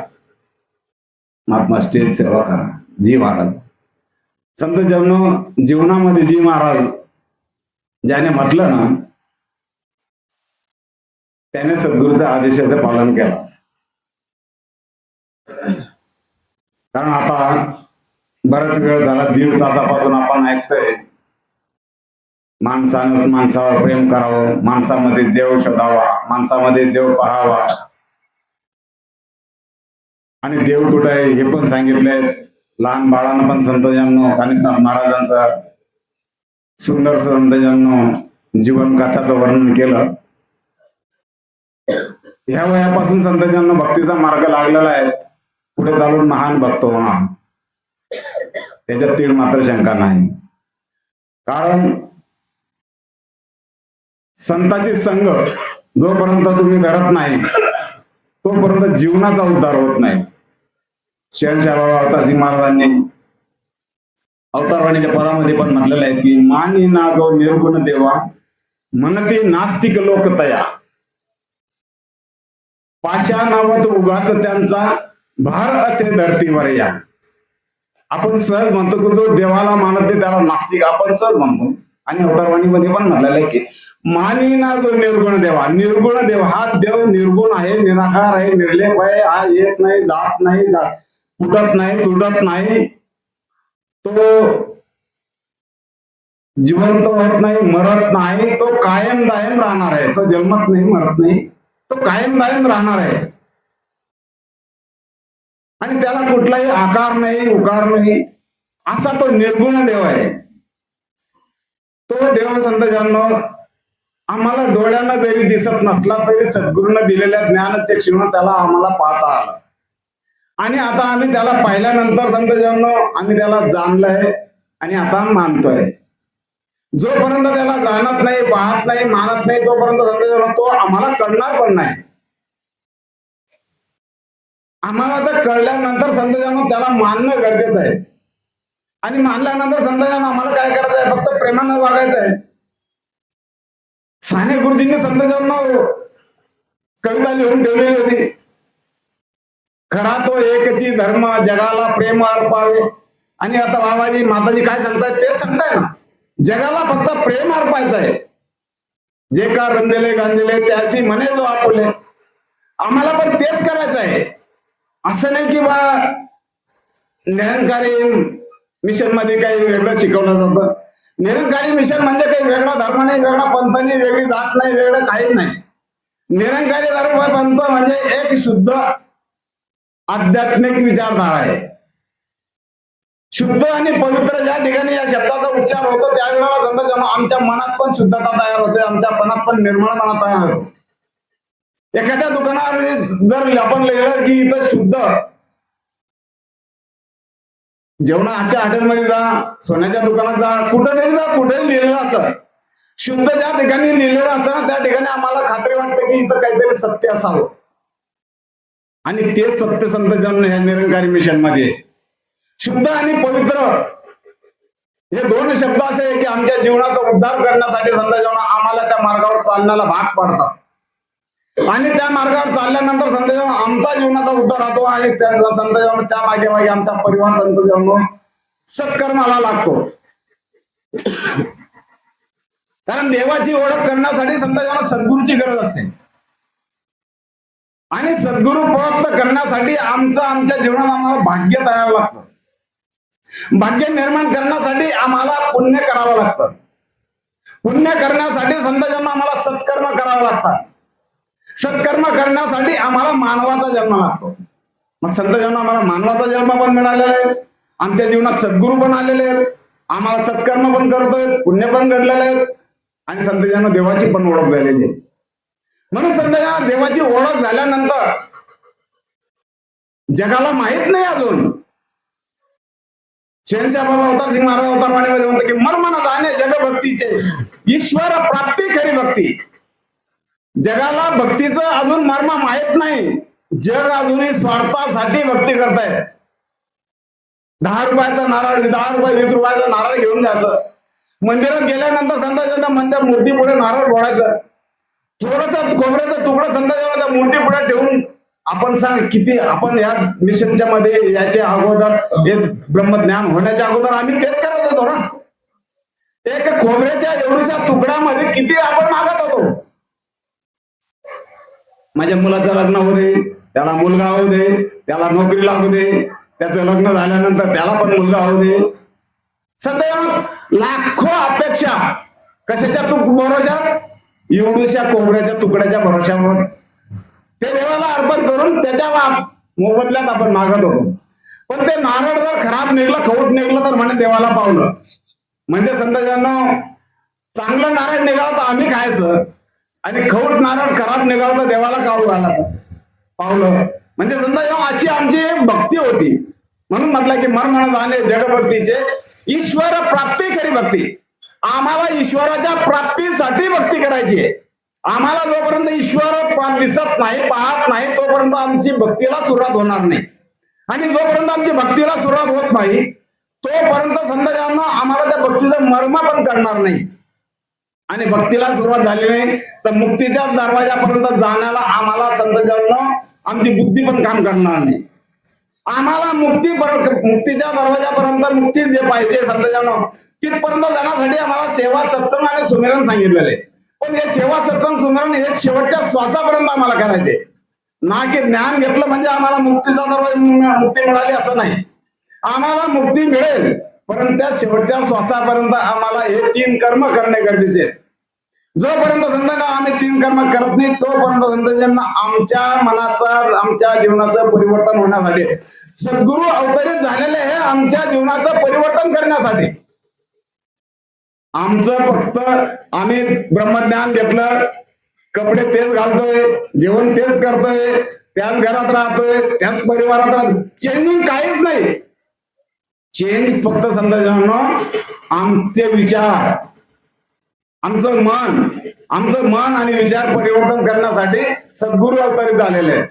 महात्मा स्टेज सेवा करा जी महाराज संत जीवनामध्ये जी महाराज ज्याने म्हटलं ना त्याने सद्गुरूच्या आदेशाचं पालन केलं कारण आता बराच वेळ झाला 1.5 तासापासून आपण ऐकतोय माणसानं माणसावर प्रेम करावं माणसामध्ये देव शोधावा माणसामध्ये देव पाहावा आणि देव कुठं आहे हे पण सांगितलंय लहान बाळांना पण संत जन्म कानिकनाथ महाराजांचा सुंदर संत जन्म जीवन कथाचं वर्णन केलं ह्या वयापासून संतांना भक्तीचा मार्ग लागलेला आहे, पुढे चालून महान भक्त होणार, त्याच्यात तीळ मात्र शंका नाही. कारण संतांची संग जोपर्यंत तुम्ही धरत नाही तोपर्यंत जीवनाचा उद्धार होत नाही. शहनशाह बाबा अवतारसिंग महाराजांनी अवतारवाणीच्या पदामध्ये पण म्हटलेलं आहे की मानी ना जो निर्गुण देवा म्हणती नास्तिक लोक तया, पाषाणावत उगाच त्यांचा भार असे धरतीवर या. आपण सहज म्हणतो की जो देवाला मानत नाही त्याला नास्तिक आपण सहज म्हणतो. आणि अवतारवाणीमध्ये पण म्हटलेलं आहे की मानी ना जो निर्गुण देवा, निर्गुण देव हा देव निर्गुण आहे, निराकार आहे, निर्लेप आहे, हा येत नाही, जात नाही, फुटत नाही, तुटत नाही, तो जिवंत होत नाही, मरत नाही, तो कायम दायम राहणार आहे. तो जन्मत नाही, मरत नाही, तो कायम दायम राहणार आहे. आणि त्याला कुठलाही आकार नाही, उकार नाही, असा तो निर्गुण देव आहे. तो देव संतांनो आम्हाला डोळ्यांना जरी दिसत नसला तरी सद्गुरूंना दिलेल्या ज्ञानचक्षुनं त्याला आम्हाला पाहता आलं. आणि आता आम्ही त्याला पाहिल्यानंतर संतांनो आम्ही त्याला जाणलंय आणि आता मानतोय. जोपर्यंत त्याला जाणत नाही, पाहत नाही, मानत नाही तोपर्यंत संतांनो तो आम्हाला कळणार पण नाही. आम्हाला तर कळल्यानंतर संतांनो त्याला मानणं गरजेचं आहे. आणि मानल्यानंतर संतांनो आम्हाला काय करायचं आहे, फक्त प्रेमानं वागायचं आहे. साने गुरुजींनी संतांनो कविता लिहून ठेवलेली होती, खरा तो एकची धर्म जगाला प्रेम अर्पावे. आणि आता बाबाजी माताजी काय सांगतायत ते सांगताय ना, जगाला फक्त प्रेम अर्पायचं आहे. जे का रंजले गांजले त्याशी म्हणे जो आपुले. आम्हाला पण तेच करायचं आहे. असं नाही की बा निरंकारी मिशन मध्ये काही वेगळं शिकवलं जातं. निरंकारी मिशन म्हणजे काही वेगळा धर्म नाही, वेगळा पंथ नाही, वेगळी जात नाही, वेगळं काहीच नाही. निरंकारी धर्म पंथ म्हणजे एक शुद्ध आध्यात्मिक विचारधारा आहे. शुद्ध आणि पवित्र ज्या ठिकाणी या शब्दाचा उच्चार होतो त्यावेळेला संतांनो आमच्या मनात पण शुद्धता तयार होते, आमच्या मनात पण निर्मळपणा तयार होतो. एखाद्या दुकानावर जर आपण लिहिलं की इथं शुद्ध, जेवणाच्या हॉटेलमध्ये जा, सोन्याच्या दुकानात जा, कुठेतरी जा, कुठेही लिहिलेलं असतं शुद्ध. ज्या ठिकाणी लिहिलेलं असतं ना त्या ठिकाणी आम्हाला खात्री वाटते की इथं काहीतरी सत्य असावं. आणि ते सत्य संतांनो ह्या निरंकारी मिशन मध्ये शुद्ध आणि पवित्र हे दोन शब्द असे की आमच्या जीवनाचा उद्धार करण्यासाठी संतांनो आम्हाला त्या मार्गावर चालण्याला भाग पडतात. आणि त्या मार्गावर चालल्यानंतर संतांनो आमचा जीवनाचा उद्धार होतो. आणि संतांनो त्या मागे मागे आमचा परिवार संतांनो सत्कर्माला लागतो. कारण देवाची ओळख करण्यासाठी संतांनो सद्गुरूची गरज असते. आणि सद्गुरू प्राप्त करण्यासाठी आमच्या जीवनात आम्हाला भाग्य द्यावं लागतं. भाग्य निर्माण करण्यासाठी आम्हाला पुण्य करावं लागतं. पुण्य करण्यासाठी संतांनो आम्हाला सत्कर्म करावं लागतात. सत्कर्म करण्यासाठी आम्हाला मानवाचा जन्म लागतो. मग संतांनो आम्हाला मानवाचा जन्म पण मिळालेला आहे, आमच्या जीवनात सद्गुरू पण आलेले आहेत, आम्हाला सत्कर्म पण करतोय, पुण्य पण घडलेले आहेत. आणि संतांनो देवाची पण ओळख झालेली आहे. म्हणून संतांनो देवाची ओळख झाल्यानंतर जगाला माहित नाही अजून. शहनशाह बाबा अवतारसिंग महाराज अवतारवाणीमध्ये म्हणतात की मर्मन जाणे जगभक्तीचे ईश्वर प्राप्ती खरी भक्ती. जगाला भक्तीचं अजून मर्म माहित नाही. जग अजूनही स्वार्थासाठी भक्ती करतायत. 10 रुपयाचा नारळ, 10 रुपये 20 रुपयाचा नारळ घेऊन जायचं. मंदिरात गेल्यानंतर संतांच्या मंदिर मूर्ती पुढे नारळ फोडायचं. थोडस खोबऱ्याचा तुकडा संतांच्या त्या मूर्ती पुढे ठेवून आपण सांग किती आपण या मिशनच्या मध्ये याच्या अगोदर हे ब्रह्मज्ञान होण्याच्या अगोदर आम्ही तेच करत होतो ना. एक खोबऱ्याच्या एवढ्याशा तुकड्यामध्ये किती आपण मागत होतो. माझ्या मुलाचं लग्न होऊ दे, त्याला मुलगा होऊ दे, त्याला नोकरी लागू दे, त्याचं लग्न झाल्यानंतर त्याला पण मुलगा होऊ दे. सध्या लाखो अपेक्षा कशाच्या भरोशात, एवढ्याशा कोंबड्याच्या तुकड्याच्या भरोशावर ते देवाला अर्पण करून त्याच्या मोबदल्यात आपण मागत होतो. पण ते नारळ जर खराब निघलं, खवट निघलं तर म्हणे देवाला पावलं. म्हणजे संतांनो चांगलं नारळ निघालं तर आम्ही खायचं, आणि खौट नारळ खराब निघाला तर देवाला कावू घालायचं पावलं. म्हणजे समजा अशी आमची भक्ती होती. म्हणून म्हटलं की मर्मन जाणे जगभक्तीचे ईश्वर प्राप्ती खरी भक्ती. आम्हाला ईश्वराच्या प्राप्तीसाठी भक्ती करायची आहे. आम्हाला जोपर्यंत ईश्वर दिसत नाही, पाहत नाही, तोपर्यंत आमची भक्तीला सुरुवात होणार नाही. आणि जोपर्यंत आमची भक्तीला सुरुवात होत नाही तोपर्यंत संतांना आम्हाला त्या भक्तीचं मर्म पण कळणार नाही. आणि भक्तीला सुरुवात झाली नाही तर मुक्तीच्या दरवाजापर्यंत जाण्याला आम्हाला संतांना आमची बुद्धी पण काम करणार नाही. आम्हाला मुक्तीच्या दरवाजापर्यंत मुक्ती जे पाहिजे संतांना तिथपर्यंत जाण्यासाठी आम्हाला सेवा, सत्संग आणि सुमिरन सांगितलेले. पण हे सेवा, सत्संग, सुमिरन हे शेवटच्या श्वासापर्यंत आम्हाला करायचे. ना की ज्ञान घेतलं म्हणजे आम्हाला मुक्तीचा दरवाजा मुक्ती मिळाली असं नाही. आम्हाला मुक्ती मिळेल परंतु त्या शेवटच्या श्वासापर्यंत आम्हाला हे 3 कर्म करणे गरजेचे आहेत. जोपर्यंत संतांना आम्ही 3 कर्म करत नाही तोपर्यंत संतांना आमच्या मनाचं, आमच्या जीवनाचं परिवर्तन होण्यासाठी सद्गुरू अवतरित झालेले हे आमच्या जीवनाचं परिवर्तन करण्यासाठी. आमचं फक्त आम्ही ब्रह्मज्ञान घेतलं, कपडे तेच घालतोय, जेवण तेच करतोय, त्याच घरात राहतोय, त्याच परिवारात राहतोय, चेंजिंग काहीच नाही. चेंज फक्त संतांना आमचे विचार, आमचं मन आणि विचार परिवर्तन करण्यासाठी सद्गुरू अवतरित झालेले आहेत.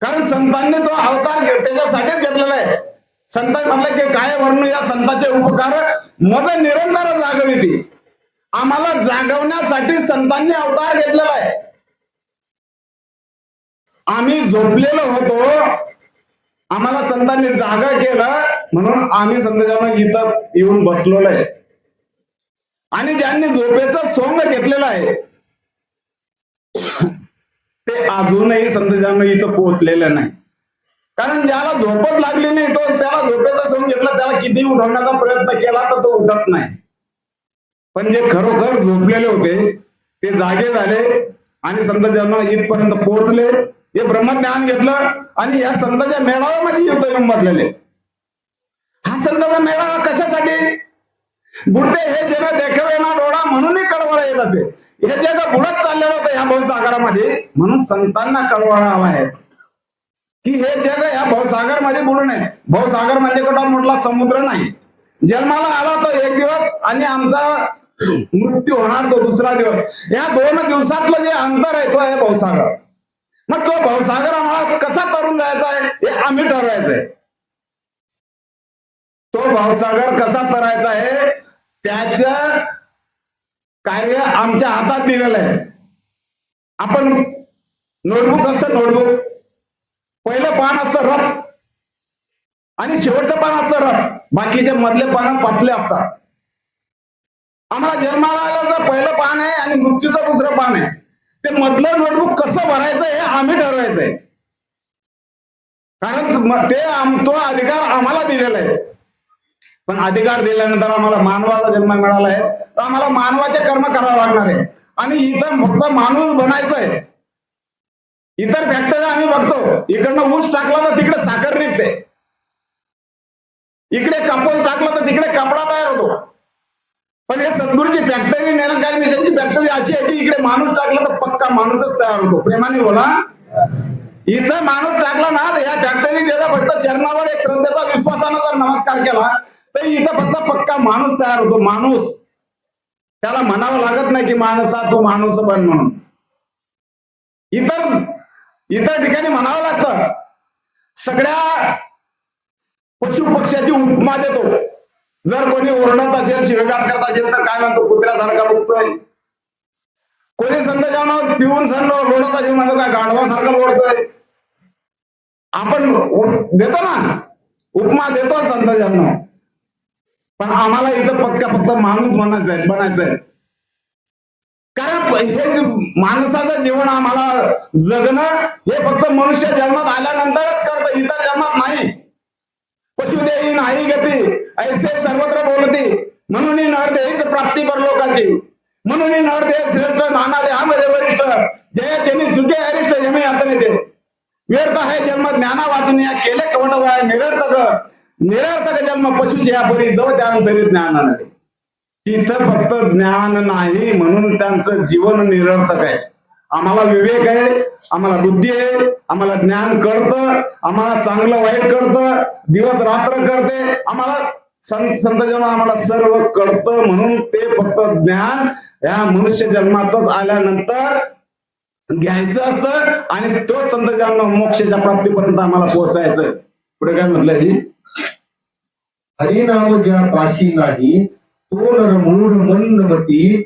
कारण संतांनी तो अवतार त्याच्यासाठीच घेतलेला आहे. संत म्हटलं की काय वर्णू या संतांचे उपकार मज निरंतर जागविती. आम्हाला जागवण्यासाठी संतांनी अवतार घेतलेला आहे. आम्ही झोपलेलो होतो, आम्हाला संतांनी जागा केलं म्हणून आम्ही संतांना इथं येऊन बसलेलो आहे. आणि ज्यांनी झोपेचं सोंग घेतलेलं आहे ते अजूनही संतांना इथं पोहोचलेलं नाही. कारण ज्याला झोपच लागली नाही तो त्याला झोपेचं सोंग घेतलं, त्याला किती उठवण्याचा प्रयत्न केला तर तो उठत नाही. पण जे खरोखर झोपलेले होते ते जागे झाले आणि संतांना इथपर्यंत पोहोचले. हे ब्रह्मज्ञान घेतलं आणि या संतांच्या मेळाव्यामध्ये येऊन बसलेले. हा संतांचा मेळावा कशासाठी? बुडते हे जग देखावे ना डोळा म्हणूनही कळवळा येत असे. हे जग बुडत चाललेलं होतं ह्या भवसागरामध्ये म्हणून संतांना कळवळा आला आहे की हे जग ह्या भवसागरमध्ये बुडू नये. भवसागर म्हणजे कुठला मोठा समुद्र नाही. जन्माला आला तो एक दिवस आणि आमचा मृत्यू होणार तो दुसरा दिवस. या 2 दिवसातलं जे अंतर आहे तो आहे भवसागर. मग तो भवसागर आम्हाला कसा तरून जायचा आहे हे आम्ही ठरवायचंय. तो भवसागर कसा तरायचा आहे त्याचं कार्य आमच्या हातात दिलेलं आहे. आपण नोटबुक असतं, नोटबुक पहिलं पान असतं रफ आणि शेवटचं पान असतं रफ, बाकीचे मधले पान पातले असतात. आम्हाला जन्माला आलं तर पहिलं पान आहे आणि मृत्यूचं दुसरं पान आहे. ते मधलं नोटबुक कसं भरायचं हे आम्ही ठरवायचंय. कारण ते तो अधिकार आम्हाला दिलेला आहे. पण अधिकार दिल्यानंतर आम्हाला मानवाचा जन्म मिळाला आहे तर आम्हाला मानवाचे कर्म करावे लागणार आहे. आणि इथं फक्त माणूस बनायचं आहे. इतर फॅक्टरी आम्ही बघतो, इकडनं ऊस टाकला तर तिकडे साखर निघते, इकडे कंपोस्ट टाकला तर तिकडे कपडा तयार होतो. पण हे सद्गुरूची फॅक्टरी, निरंकारी मिशनची फॅक्टरी अशी आहे की इकडे माणूस टाकला तर पक्का माणूसच तयार होतो. प्रेमाने बोला. इथं माणूस टाकला ना तर या फॅक्टरी त्याचा फक्त चरणावर एक श्रद्धेचा विश्वासानं जर नमस्कार केला तर इथं फक्त पक्का माणूस तयार होतो. माणूस, त्याला म्हणावं लागत नाही की माणसा तू माणूस बन म्हणून. इतर ठिकाणी म्हणावं लागतं. सगळ्या पशु पक्ष्याची उपमा देतो. जर कोणी ओरडत असेल, शिवगाट करत असेल तर काय म्हणतो? कुत्र्यासारखा बघतोय. कोणी संत पिऊन सण लोळत असेल म्हणतो काय गाढवासारखा लोळतोय. आपण देतो ना उपमा, देतो संत. पण आम्हाला इथं फक्त माणूस बनायचंय. कारण हे माणसाचं जीवन आम्हाला जगणं हे फक्त मनुष्य जन्मात आल्यानंतरच करतं, इतर जन्मात नाही. पशु देही नाही गती ऐसे सर्वत्र बोलती म्हणून नरदेहीच प्राप्ती परलोकाची. म्हणून नरदेह श्रेष्ठ नाना देहामध्ये वरिष्ठ जय जनी चुके अरिष्ट जमी यातनेचे. व्यर्थ आहे जन्म ज्ञाना वाचून केले कवट वाय निरर्थक जन्म पशुचे या परी जव त्यानंतरी ज्ञानाने. इथं फक्त ज्ञान नाही म्हणून त्यांचं जीवन निरर्थक आहे. आम्हाला विवेक आहे, आम्हाला बुद्धी आहे, आम्हाला ज्ञान कळतं, आम्हाला चांगलं वाईट कळतं, दिवस रात्र कळते, आम्हाला संत जन्म आम्हाला सर्व कळतं म्हणून ते फक्त ज्ञान या मनुष्य जन्मातच आल्यानंतर घ्यायचं असतं आणि तो संत जन्म मोक्षाच्या प्राप्तीपर्यंत आम्हाला पोहोचायचं. पुढे काय म्हटलंय जी? हरिनाम ज्या पाशी नाही तो नर मूढ मंदमती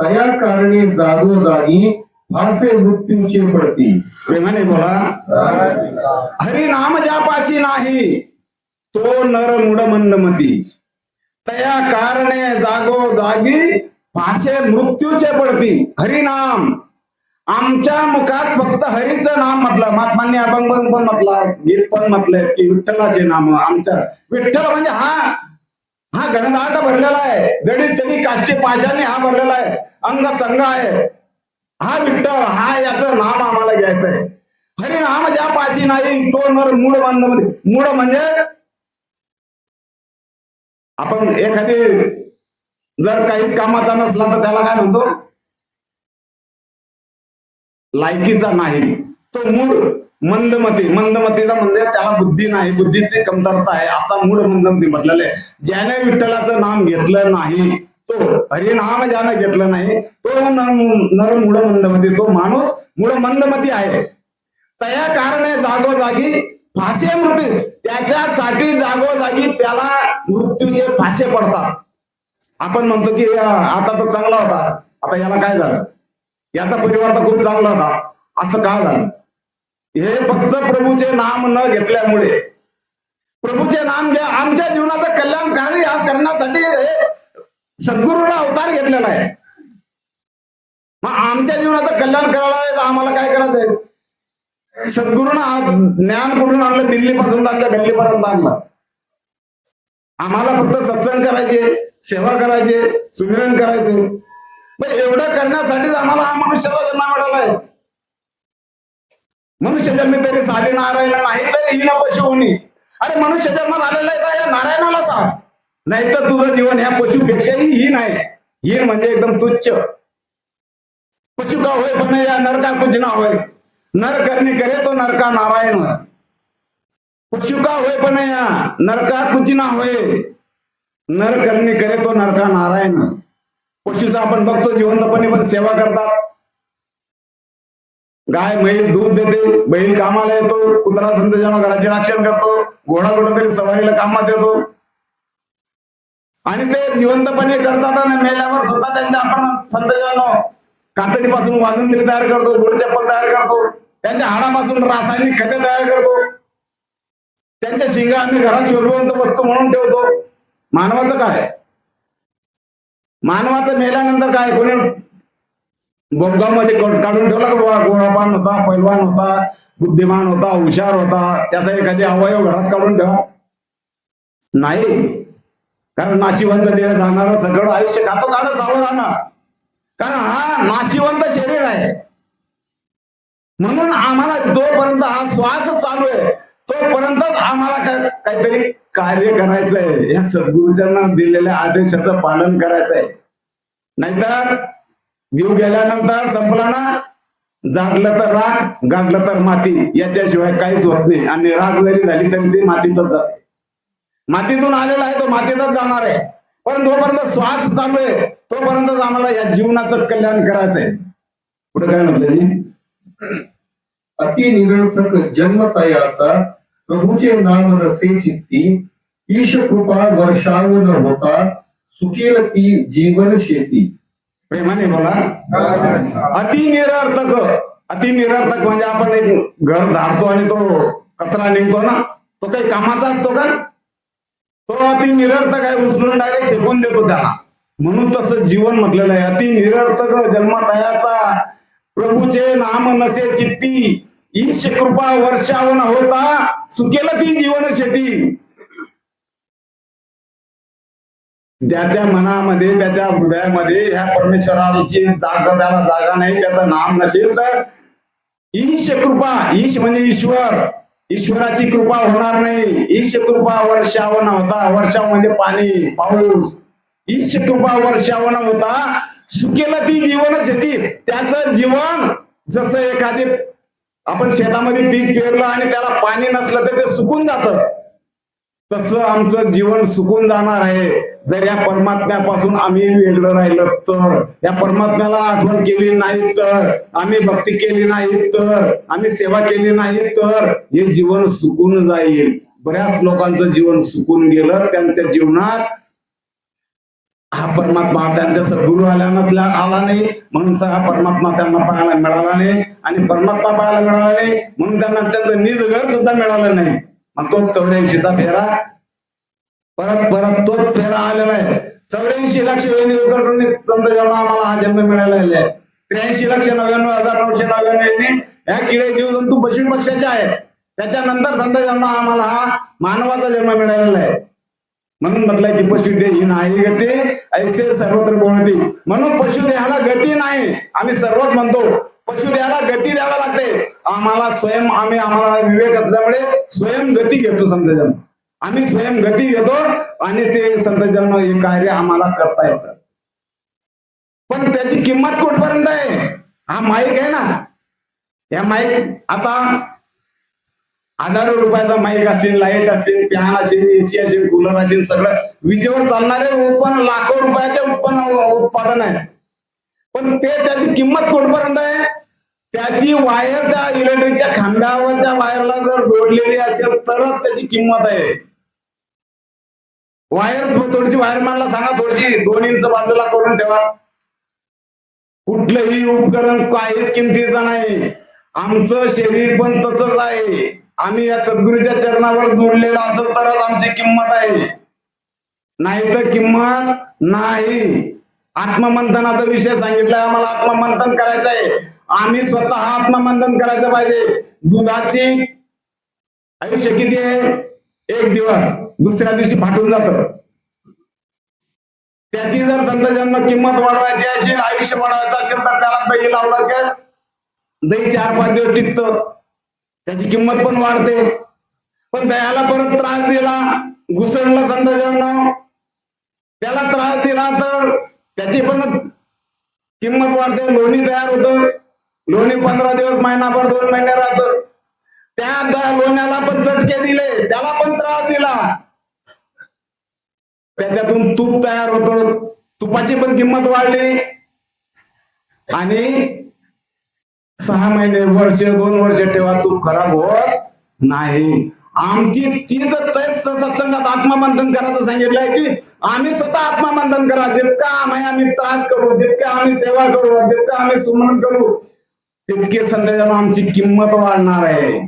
तया कारणे जागोजागी फासे मृत्यूचे पडती. प्रेमाने बोला. हरिनाम ज्यापाशी नाही तो नर मूढ मंदमती तया कारणे जागोजागी फासे मृत्यूचे पडती. हरिनाम आमच्या मुखात फक्त हरीचं नाम म्हटलं, महात्मांनी अभंग पण म्हटला, गीत पण म्हटलंय की विठ्ठलाचे नाम. आमच्या विठ्ठल म्हणजे हा घनदाट भरलेला आहे, जडी तडी काष्टी पाशाने हा भरलेला आहे, अंग संग आहे हा विठ्ठल, हा याचं नाम आम्हाला घ्यायचंय. हरिनाम ज्या पाशी नाही तो नर मूढ मंदमती. मूढ म्हणजे आपण एखादी जर काहीच कामाचा नसला तर त्याला काय म्हणतो? लायकीचा नाही, तो मूढ मंदमती. मंदमतीचा म्हणजे त्याला बुद्धी नाही, बुद्धीची कमतरता आहे असा मूढ मंदमती म्हटलेलं आहे. ज्याने विठ्ठलाचं नाम घेतलं नाही तो, हरिनाम ज्यानं घेतलं नाही तो नर मूढ मंदमती, तो माणूस मूढ मंदमती आहे. तया कारणे जागोजागी फासे मृत्यू, त्याच्यासाठी जागोजागी त्याला मृत्यूचे फासे पडतात. आपण म्हणतो की आता तो चांगला होता, आता याला काय झालं, याचा परिवार तर खूप चांगला होता, असं का झालं? हे फक्त प्रभूचे नाम न घेतल्यामुळे. प्रभूचे नाम घ्या, आमच्या जीवनाचं कल्याणकारी करण्यासाठी सद्गुरूने अवतार घेतलेला आहे. मग आमच्या जीवनाचं कल्याण करायला आहे तर आम्हाला काय करायचंय? सद्गुरूनं ज्ञान कुठून आणलं? दिल्लीपासून आमच्या गल्लीपर्यंत आणलं. आम्हाला फक्त सत्संग करायचे, सेवा करायचे, सुमिरन करायचे. पण एवढं करण्यासाठीच आम्हाला हा मनुष्याचा जन्म मिळाला आहे. मनुष्य जन्म तरी साधे नारायण नाही तरी हिना पशु होणी. अरे मनुष्य जन्मात आलेला आहे तर या नारायणाला सांग, नाही तर तुझं जीवन ह्या पशुपेक्षाही हीन आहे. हीन म्हणजे एकदम तुच्छ. पशु का होय पण या नरका कुछ ना होय, नर करणी करे तो नरका नारायण. पशु का होय पण या नरका कुछ ना होय, नर करणी करे तो नरका नारायण. पशुचा आपण बघतो जिवंतपणे पण सेवा करतात. गाय म्हैस दूध देते, बैल कामाला येतो, कुत्रा संत घराचे रक्षण करतो, घोडा कुठेतरी सवारीला कामात येतो. आणि ते जिवंतपणे करतात आणि मेल्यावर स्वतः त्यांच्या आपण संत कातडीपासून वाजंत्री तयार करतो, गोड चप्पल तयार करतो, त्यांच्या हाडापासून रासायनिक खते तयार करतो, त्यांच्या शिंगा आम्ही घरात शोभवंत वस्तू म्हणून ठेवतो. मानवाचं काय? मानवाचं मेल्यानंतर काय? कोणी बोगगावमध्ये काढून ठेवला का? गोळापान होता, पैलवान होता, बुद्धिमान होता, हुशार होता, त्याचा एखादी अवयव घरात काढून ठेवा? नाही. कारण नाशिवंत देह जाणारं सगळं आयुष्य खातो काढ सावधान. कारण हा नाशिवंत शरीर आहे. म्हणून आम्हाला जोपर्यंत हा श्वास चालू आहे तोपर्यंतच आम्हाला काहीतरी कार्य करायचंय. या सद्गुरूंना दिलेल्या आदेशाचं पालन करायचंय. नाहीतर जीव गेल्यानंतर संपला ना, जागलं तर राख, गागलं तर माती, याच्याशिवाय काहीच होत नाही. आणि राख जरी झाली तरी ती मातीतच जाते. मातीतून आलेला आहे तो मातीतच जाणार आहे. पण जोपर्यंत श्वास चालू आहे तोपर्यंतच आम्हाला या जीवनाचं कल्याण करायचंय. पुढे काय म्हटलं? अति निरर्थक जन्मतयाचा प्रभूचे नाम नसे चित्ती, ईश कृपा वर्षावन होता सुकेल ती जीवन शेती. प्रेमाने बोला. अति निरर्थक. अति निरर्थक म्हणजे आपण एक घर झाडतो आणि तो कचरा निघतो ना, तो काही कामाचा असतो का? तो अति निरर्थक आहे, उचलून डायरेक्ट फेकून देतो त्याला. म्हणून तसं जीवन म्हटलेलं आहे. अति निरर्थक जन्मतयाचा प्रभूचे नाम नसे चित्ती, ईश कृपा वर्षावन होता सुकेल ती जीवन शेती. त्याच्या मनामध्ये, त्याच्या हृदयामध्ये ह्या परमेश्वराची त्याला जागा नाही, त्याचं नाम नसेल तर ईश कृपा, ईश म्हणजे ईश्वर, ईश्वराची कृपा होणार नाही. ईश कृपा वर्षावन होता. वर्षाव म्हणजे पाणी, पाऊस. ईश कृपा वर्षावन होता सुकेला ती जीवन शेती. त्याचं जीवन जसं एखादी आपण शेतामध्ये पीक पेरलं आणि त्याला पाणी नसलं तर ते सुकून जातं, तसं आमचं जीवन सुकून जाणार आहे जर या परमात्म्यापासून आम्ही वेगळं राहिलं तर. या परमात्म्याला आठवण केली नाही तर, आम्ही भक्ती केली नाही तर, आम्ही सेवा केली नाही तर हे जीवन सुकून जाईल. बऱ्याच लोकांचं जीवन सुकून गेलं. त्यांच्या जीवनात हा परमात्मा त्यांच्या सद्गुरू आला नाही म्हणून हा परमात्मा त्यांना पाहायला मिळाला नाही, आणि परमात्मा पाहायला मिळाला नाही म्हणून त्यांना त्यांचं निज घर सुद्धा मिळालं नाही. मग तो 84चा फेरा परत तोच फेरा आलेला आहे. 84 लाख आम्हाला हा जन्म मिळालेला आहे. 83,99,999 या किडे जीवजंतू पशु पक्ष्याचे आहेत. त्याच्यानंतर संतांना आम्हाला हा मानवाचा जन्म मिळालेला आहे. म्हणून म्हटलंय की पशुदेह ही नाही गती ऐसे सर्वत्र बोलती. म्हणून पशुदेहाला गती नाही. आम्ही सर्वच म्हणतो पशुदेहाला गती द्यावी लागते. आम्हाला विवेक असल्यामुळे स्वयं गती घेतो संतजन. आम्ही स्वयं गती घेतो आणि ते संतजन हे कार्य आम्हाला करता येतं. पण त्याची किंमत कुठपर्यंत आहे? हा माईक आहे ना, या माईक आता हजारो रुपयाचा माईक असतील, लाईट असतील, फॅन असेल, एसी असेल, कूलर असेल, सगळं विजेवर चालणारे उत्पन्न लाखो रुपयाचे उत्पादन आहे. पण त्याची किंमत कुठपर्यंत आहे? त्याची वायर त्या इलेक्ट्रिकच्या खांब्यावरच्या वायरला जर जोडलेली असेल तरच त्याची किंमत आहे. वायर थोडीशी वायरमॅनला सांगा थोडीशी 2 इंच बाजूला करून ठेवा. कुठलंही उपकरण काहीच किमतीचं नाही. आमचं शरीर पण तसंच आहे. आम्ही या सद्गुरूच्या चरणावर जोडलेलं असेल तरच आमची किंमत आहे, नाही तर किंमत नाही. आत्ममंथनाचा विषय सांगितलाय आम्हाला. आत्ममंथन करायचं आहे. आम्ही स्वतः आत्ममंथन करायचं पाहिजे. दुधाची आयुष्य किती आहे? 1 दिवस, दुसऱ्या दिवशी फाटून जातं. त्याची जर संतजन्म किंमत वाढवायची असेल, आयुष्य वाढवायचं असेल तर त्याला दही लावलं की दही 4-5 दिवस टिकतं, त्याची किंमत पण वाढते. पण दह्याला परत त्रास दिला, घुसळलं संतजन्म, त्याला त्रास दिला तर त्याची पण किंमत वाढते. लोणी तयार होतं, लोणी 15 दिवस, महिनाभर, 2 महिने राहतं. त्या लोण्याला पण चटके दिले, त्याला पण त्रास दिला, त्याच्यातून तूप तयार होतं, तुपाची पण किंमत वाढली. आणि 6 महिने, वर्ष, 2 वर्ष ठेवा, तूप खराब होत नाही. आमची तीच सत्संगात आत्ममंथन करायचं सांगितलंय की आम्ही स्वतः आत्ममंथन करा. जितका आम्ही त्रास करू, जितका आम्ही सेवा करू, जितका आम्ही सुमरण करू, तितके संध्याकाळ आमची किंमत वाढणार आहे.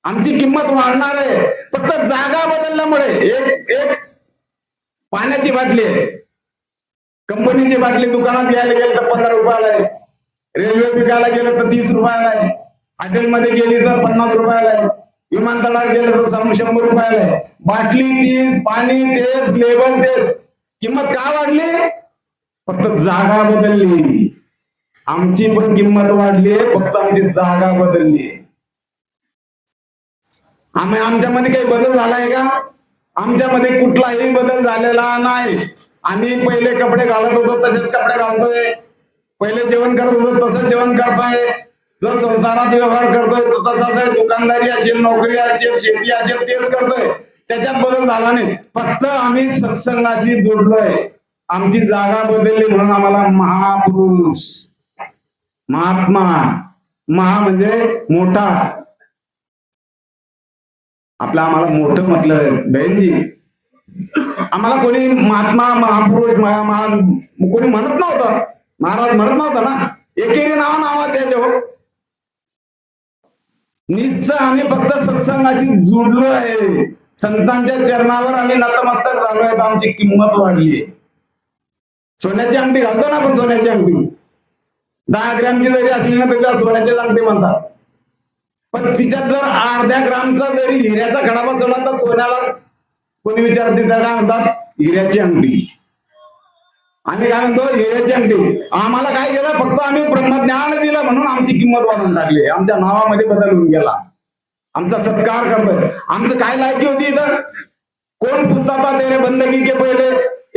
आमची किंमत वाढणार आहे. फक्त जागा बदलल्यामुळे. एक पाण्याची बाटली आहे, कंपनीची बाटली दुकानात घ्यायला गेलं तर 15 रुपयाला आहे, रेल्वे विकायला गेलं तर 30 रुपयाला आहे, हॉटेलमध्ये गेली तर 50 रुपयाला आहे, विमानतळावर गेलं तर 100 रुपयाला आहे. बाटली तीच, पाणी तेच, लेबल तेच. किंमत का वाढली? फक्त जागा बदलली. आमची पण किंमत वाढली, फक्त आमची जागा बदलली. आमच्यामध्ये काही बदल झालाय का? आमच्यामध्ये कुठलाही बदल झालेला नाही. आम्ही पहिले कपडे घालत होतो तसेच कपडे घालतोय, पहिले जेवण करत होतो तसंच जेवण करतोय, जर संसारात व्यवहार करतोय तो तसाच आहे. दुकानदारी असेल, नोकरी असेल, शेती असेल, तेच करतोय. त्याच्यात बदल झाला नाही. फक्त आम्ही सत्संगाशी जोडलोय. आमची जागा बदलली म्हणून आम्हाला महापुरुष, महात्मा, महा म्हणजे मोठा, आम्हाला मोठं म्हटलं बहीणजी. आम्हाला कोणी महात्मा, महापुरुष, कोणी म्हणत नव्हतं, महाराज म्हणत नव्हता ना. एकेरी नावात द्यायचे हो. निश्चय आम्ही फक्त सत्संगाशी जोडलो आहे. संतांच्या चरणावर आम्ही नतमस्तक झालोय, आमची किंमत वाढली. सोन्याची अंगठी घालतो ना आपण, सोन्याची अंगठी 10 ग्रॅमची जरी असली ना त्याला सोन्याची अंगठी म्हणतात. पण तिच्यात जर अर्ध्या ग्रामचा जरी हिऱ्याचा खडा बसवला तर सोन्याला कोणी विचारते त्याला काय म्हणतात? हिऱ्याची अंगठी. आम्ही काय म्हणतो? हिऱ्याची अंगठी. आम्हाला काय केलं? फक्त आम्ही ब्रह्मज्ञान दिलं म्हणून आमची किंमत वाढवून टाकली. आमच्या नावामध्ये बदल होऊन गेला. आमचा सत्कार करतोय. आमचं काय लायकी होती इथं? कोण पुस्तका तेरे बंदगी के पहिले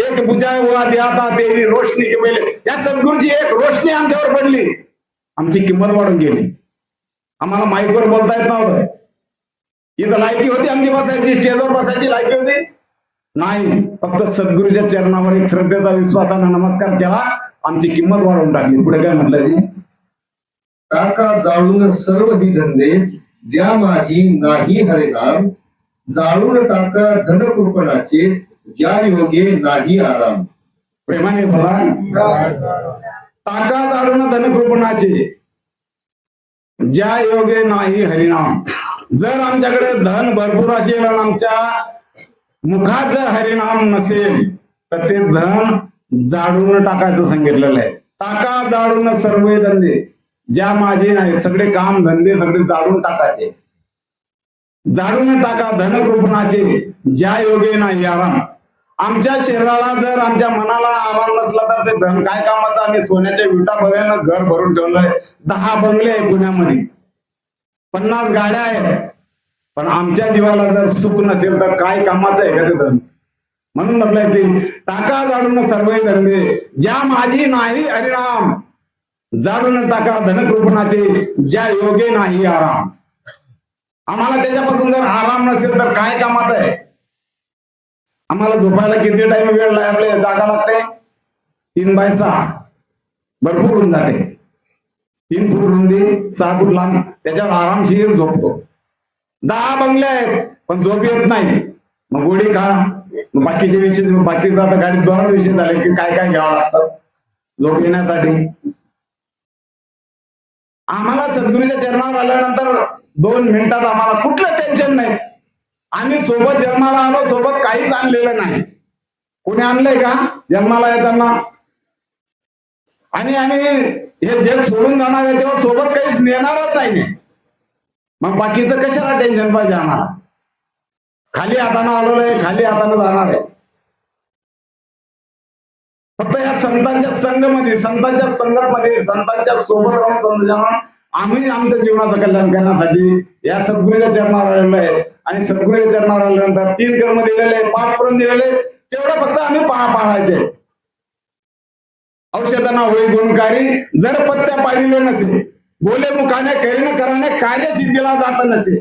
एक बुझाए हुआ दिया था तेरी रोशनी के पहिले. या सद्गुरूची एक रोशनी आमच्यावर पडली, आमची किंमत वाढून गेली. आम्हाला माईकवर बोलता येत नव्हतं. इथं लायकी होती आमची बसायची, स्टेजवर बसायची लायकी होती नाही. फक्त सद्गुरूच्या चरणावर एक श्रद्धेचा विश्वासाने नमस्कार केला, आमची किंमत वाढवून टाकली. पुढे काय म्हटलं? टाका जाळून सर्व ही धंदे, ज्या माझी नाही हरिनाम. जाळून टाका धनकृपणाचे, ज्या योगे नाही आराम. प्रेमाने बोला. टाका जाळून धनकृपणाचे, ज्या योगे नाही हरिनाम. जर आमच्याकडे धन भरपूर असेल आणि आमच्या मुखात जर हरिनाम नसेल तर ते धन जाळून टाकायचं सांगितलेलं आहे. टाका जाळून सर्व धंदे, ज्या माझे नाहीत. सगळे काम धंदे सगळे जाळून टाकायचे. जाळून टाका धनकृपणाचे, ज्या योगे नाही आराम. आमच्या शरीराला जर आमच्या मनाला आराम नसला तर ते धन काय कामाचं? आम्ही सोन्याच्या विटा बघायला घर भरून ठेवलंय. 10 बंगले आहे पुण्यामध्ये, 50 गाड्या आहेत, पण आमच्या जीवाला जर सुख नसेल तर काय कामाचं आहे का ते धन? म्हणून म्हटलंय की टाका जाळून सर्व धंदे, ज्या माझी नाही हरिनाम. जाळून टाका धनकृपणाचे, ज्या योगे नाही आराम. आम्हाला त्याच्यापासून जर आराम नसेल तर काय कामाचं आहे? आम्हाला झोपायला किती टाइम वेळ आपले जागा लागते? 3x6 भरपूर होऊन जाते. 3 फूट रुंदी, 6 फूट लांब, त्याच्यावर आरामशीर झोपतो. 10 बंगले आहेत पण झोप येत नाही. मग गोळी खा. बाकीचे विषय, बाकीचा आता गाडीत बराच विषय झाले की काय काय घ्यावं लागतं झोप येण्यासाठी. आम्हाला सद्गुरूच्या चरणावर आल्यानंतर 2 मिनिटात आम्हाला कुठलं टेन्शन नाही. आम्ही सोबत जन्माला आलो, सोबत काहीच आणलेलं नाही. कोणी आणलंय का जन्माला येताना? आणि आम्ही हे जग सोडून जाणार आहे तेव्हा सोबत काही नेणारच नाही. मग बाकीचं कशाला टेन्शन पाहिजे आम्हाला? खाली हातानं आलेलो आहे, खाली हातानं जाणार आहे. फक्त या संतांच्या संघमध्ये, संतांच्या संगतमध्ये, संतांच्या सोबत राहून समजा आम्ही आमच्या जीवनाचं कल्याण करण्यासाठी या सद्गुरूच्या चरणावर आलेलो आहे. आणि सद्गुरूच्या चरणावर आल्यानंतर 3 कर्म दिलेले, 5 प्रण दिलेले, तेवढं फक्त आम्ही पाळायचे. औषधांना होई गुणकारी, जर पत्त्या पाळले नसे, बोले मुखाने करीन कराने कार्य सिद्धीला जात नसे.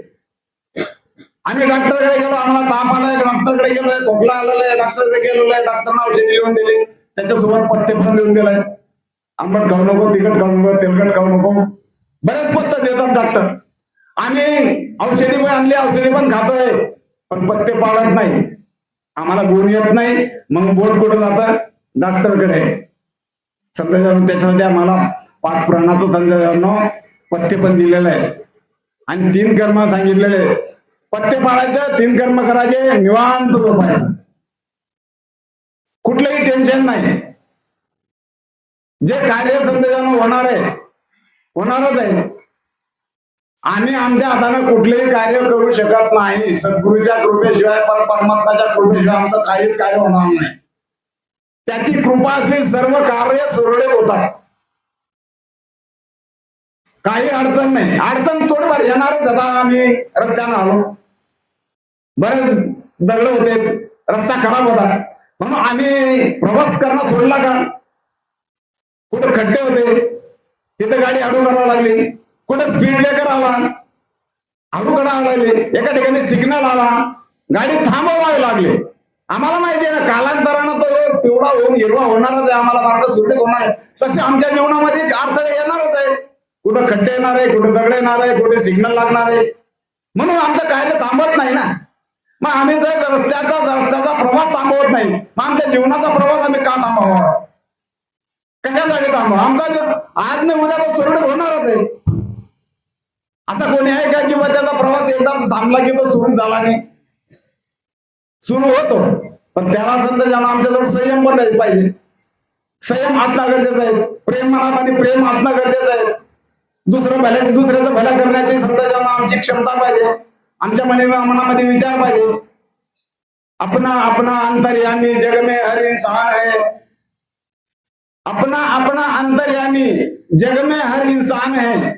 आम्ही डॉक्टरकडे गेलो, आम्हाला ताप आलाय, डॉक्टरकडे गेलोय, खोकला आलेला आहे, डॉक्टरकडे गेलेलो आहे, डॉक्टरना औषधी लिहून दिली, त्याच्यासोबत पत्ते पण लिहून दिलाय. आंबट खाऊ नको, तिखट खाऊ नको, तेलकट खाऊ नको, बरेच पत्ते देतात डॉक्टर. आम्ही औषधी पण आणली, औषधी पण खातोय, पण पत्ते पाळत नाही. आम्हाला गुण येत नाही. मग बोट कुठं जातं? डॉक्टरकडे. समजा त्याच्यासाठी आम्हाला 5 प्राणाचं धंदा, पत्ते पण दिलेलं आहे आणि 3 कर्म सांगितलेले. पत्ते पाळायचं, 3 कर्म करायचे, निवांत झोपायचं, कुठलंही टेन्शन नाही. जे कार्य संदेशानं होणार आहे, होणारच आहे. आम्ही आमच्या हाताने कुठलेही कार्य करू शकत नाही. सद्गुरूच्या कृपेशिवाय, परमात्माच्या कृपेशिवाय आमचं काहीच कार्य होणार नाही. त्याची कृपा असली सर्व कार्य सुरळीत होतात. काही अडचण नाही. अडचण थोडीफार येणारच. आता आम्ही रस्त्यानं आलो, बरेच दगड होते, रस्ता खराब होता, म्हणून आम्ही प्रवास करणं सोडला का? कुठं खड्डे होते तिथे गाडी हळू करावं लागली, कुठं स्पीड ब्रेकर आला हळू करावं लागले, एका ठिकाणी सिग्नल आला गाडी थांबवावी लागली. आम्हाला माहिती आहे ना, कालांतरानं तो पिवळा होऊन हिरवा होणारच आहे, आम्हाला मार्ग सुटत होणार आहे. तसे आमच्या जीवनामध्ये अडथळे येणारच आहे. कुठं खड्डे येणार आहे, कुठं दगड येणार आहे, कुठे सिग्नल लागणार आहे. म्हणून आमचं कार्य थांबत नाही ना. मग आम्ही जर रस्त्याचा प्रवास थांबवत नाही, मग आमच्या जीवनाचा प्रवास आम्ही का थांबवावा? कशासाठी थांबवा? आमचा आज नाही उद्या तो सुरळीत होणारच आहे. असं कोणी आहे का की त्याचा प्रवास एकदा थांबला की तो सुरू झाला नाही? सुरू होतो, पण त्याला समजा आमच्याजवळ संयम पण पाहिजे. संयम असणं गरजेचं आहे. प्रेम मनामध्ये प्रेम असणं गरजेचं आहे. दुसऱ्याचं भलं करण्याची समजा आमची क्षमता पाहिजे. आमच्या मनामध्ये विचार पाहिजे. अपना अंतर्यामी जग में हर इंसान है. अपना अंतर्यामी जग में हर इंसान है.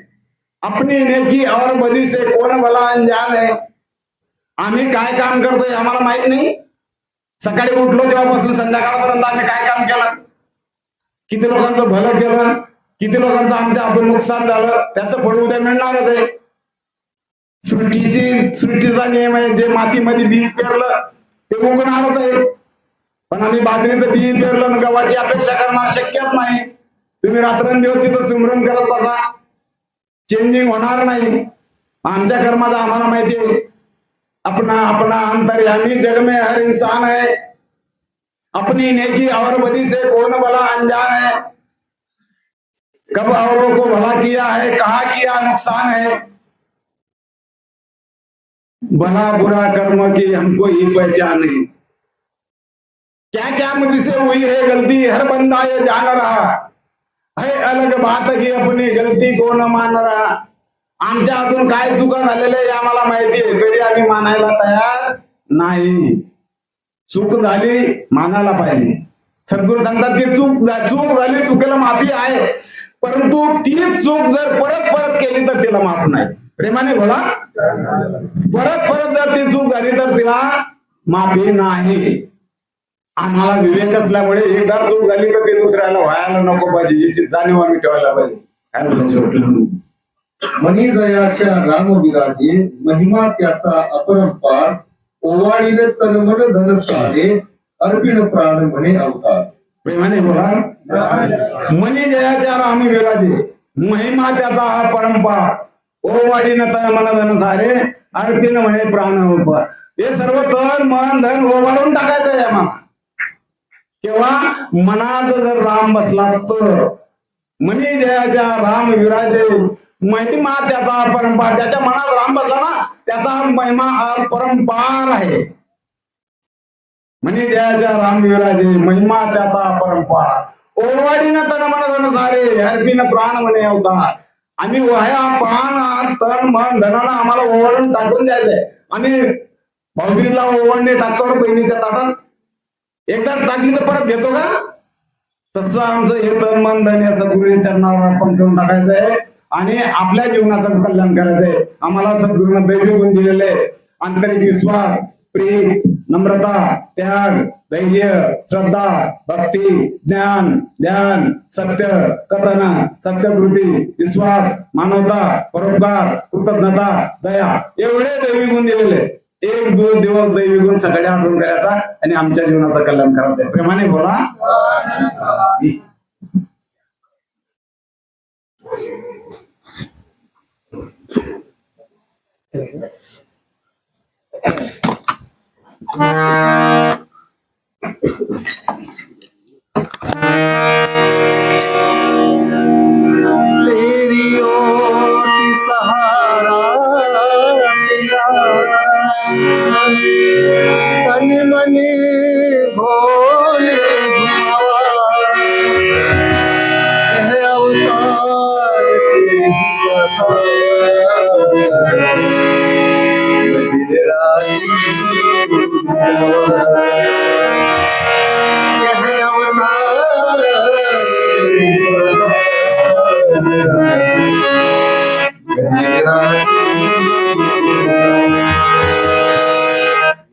अपनी नेकी और बदी से कौन भला अनजान है. आम्ही काय काम करतोय आम्हाला माहित नाही. सकाळी उठलो तेव्हापासून संध्याकाळपर्यंत आम्ही काय काम केलं, किती लोकांचं भलं केलं, किती लोकांचं आमच्या हातून नुकसान झालं, त्याचं फळ उद्या मिळणारच आहे. सृष्टीचा नियम आहे, जे मातीमध्ये बी पेरलं ते उगणारच आहे. पण आम्ही बाजरीचं बी पेरलं ना गव्हाची अपेक्षा करणं शक्यच नाही. तुम्ही रात्रंदिवस तिथं सिमरन करत बसा, चेंजिंग होणार नाही. आमच्या कर्माचा आम्हाला माहिती आहे. अपना अपना अंतर्यामी जग में हर इंसान है, अपनी नेकी और बदी से कौन भला अनजान है, कब औरों को भला किया है, कहाँ किया नुकसान है, भला बुरा कर्म की हमको ही पहचान है, क्या क्या मुझसे हुई है गलती हर बंदा ये जान रहा है, अलग बात की अपनी गलती को न मान रहा. आमच्या हातून काय चुका झालेल्या आहे आम्हाला माहिती आहे, तरी आम्ही मानायला तयार नाही. चूक झाली मानायला पाहिजे. सद्गुरू सांगतात की चूक झाली, चुकीला माफी आहे, परंतु ती चूक जर परत परत केली तर तिला माफ नाही. प्रेमाने बोला, परत परत जर ती चूक झाली तर तिला माफी नाही. आम्हाला विवेक असल्यामुळे एकदा चूक झाली तर ते दुसऱ्याला व्हायला नको पाहिजे याची जाणीव आम्ही ठेवायला पाहिजे. मनी जयाच्या राम विराजे, महिमा त्याचा अपरंपार, ओवाळीने तनमन धन सारे, अर्पिण प्राण म्हणे अवतार. प्रेमाने बोला, मनी जयाच्या राम विराजे, महिमा त्याचा अपरंपार, ओवाळीने तन मन धन सारे, अर्पिण म्हणे प्राण अवतार. हे सर्व तन मन धन ओवाळून टाकायचं आहे आम्हाला. तेव्हा मनात जर राम बसला तर, मनी जयाच्या राम विराजे, महिमा त्याचा परंपार, ज्याच्या मनात राम बसला ना त्याचा महिमा परंपार आहे. मनी जयाच्या राम विराजे, महिमा त्याचा परंपार, ओवाडीनं तन मन धन सारे, अर्पिन प्राण म्हणे अवतार. आम्ही वह्या प्राण तन मन धनाला आम्हाला ओवाळून टाकून द्यायचंय. आम्ही भाऊबीजला ओवाळणे टाकतो बहिणीच्या ताटात, एकदा टाकली तर परत घेतो का? तसं आमचं हे तन मन धन या सद्गुरूच्या चरणावर अर्पण करून टाकायचं आहे आणि आपल्या जीवनाचं कल्याण करायचंय. आम्हाला सद्गुरूंना दैवी गुण दिलेले, आंतरिक विश्वास, प्रेम, नम्रता, त्याग, धैर्य, श्रद्धा, भक्ती, ज्ञान, ध्यान, सत्य कथन, सत्यकृती, विश्वास, मानवता, परोपकार, कृतज्ञता, दया, एवढे दैवी गुण दिलेले. एक दिवस दैवी गुण सगळ्या आठवण करायचा आणि आमच्या जीवनाचं कल्याण करायचंय. प्रेमाने बोला. तेरी ओट सहारा मेरा, तन मन भोले भावा, है अवतार तेरी कथा, दिन रात है अवतार तेरी कथा, दिन रात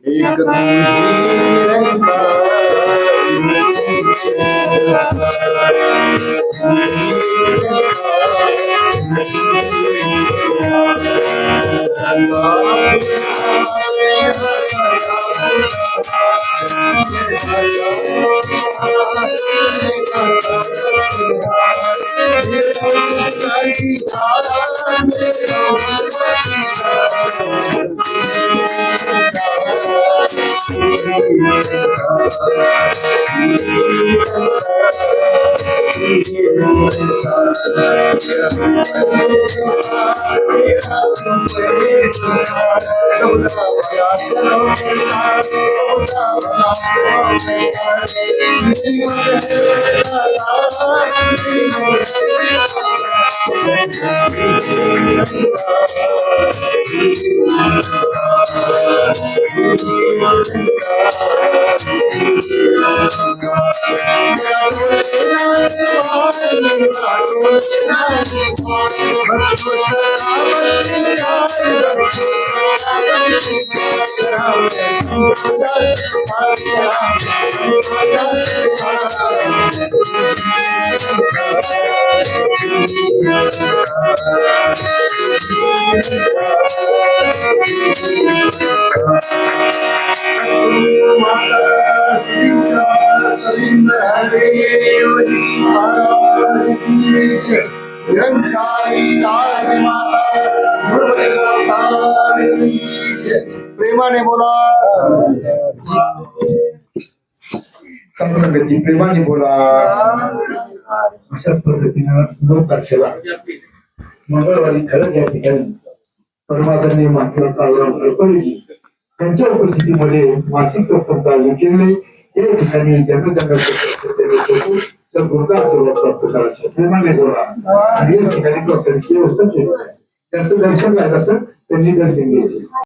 एक तू ही रहता, प्रेमाने बोला संप्रगती प्रेमाने बोला. अशाच पद्धतीनं 2 तारखेला मंगळवारी खरंच या ठिकाणी परमादरणीय महात्मा काळूराम गडकरी त्यांच्या उपस्थितीमध्ये मासिक सप्ताह केले. या ठिकाणी पुढचा आशीर्वाद प्राप्त करायचा प्रेमाने बोला. आणि या ठिकाणी प्रसादाची व्यवस्था केली. त्यांचं दर्शन झालं असं त्यांनी दर्शन घेतलं.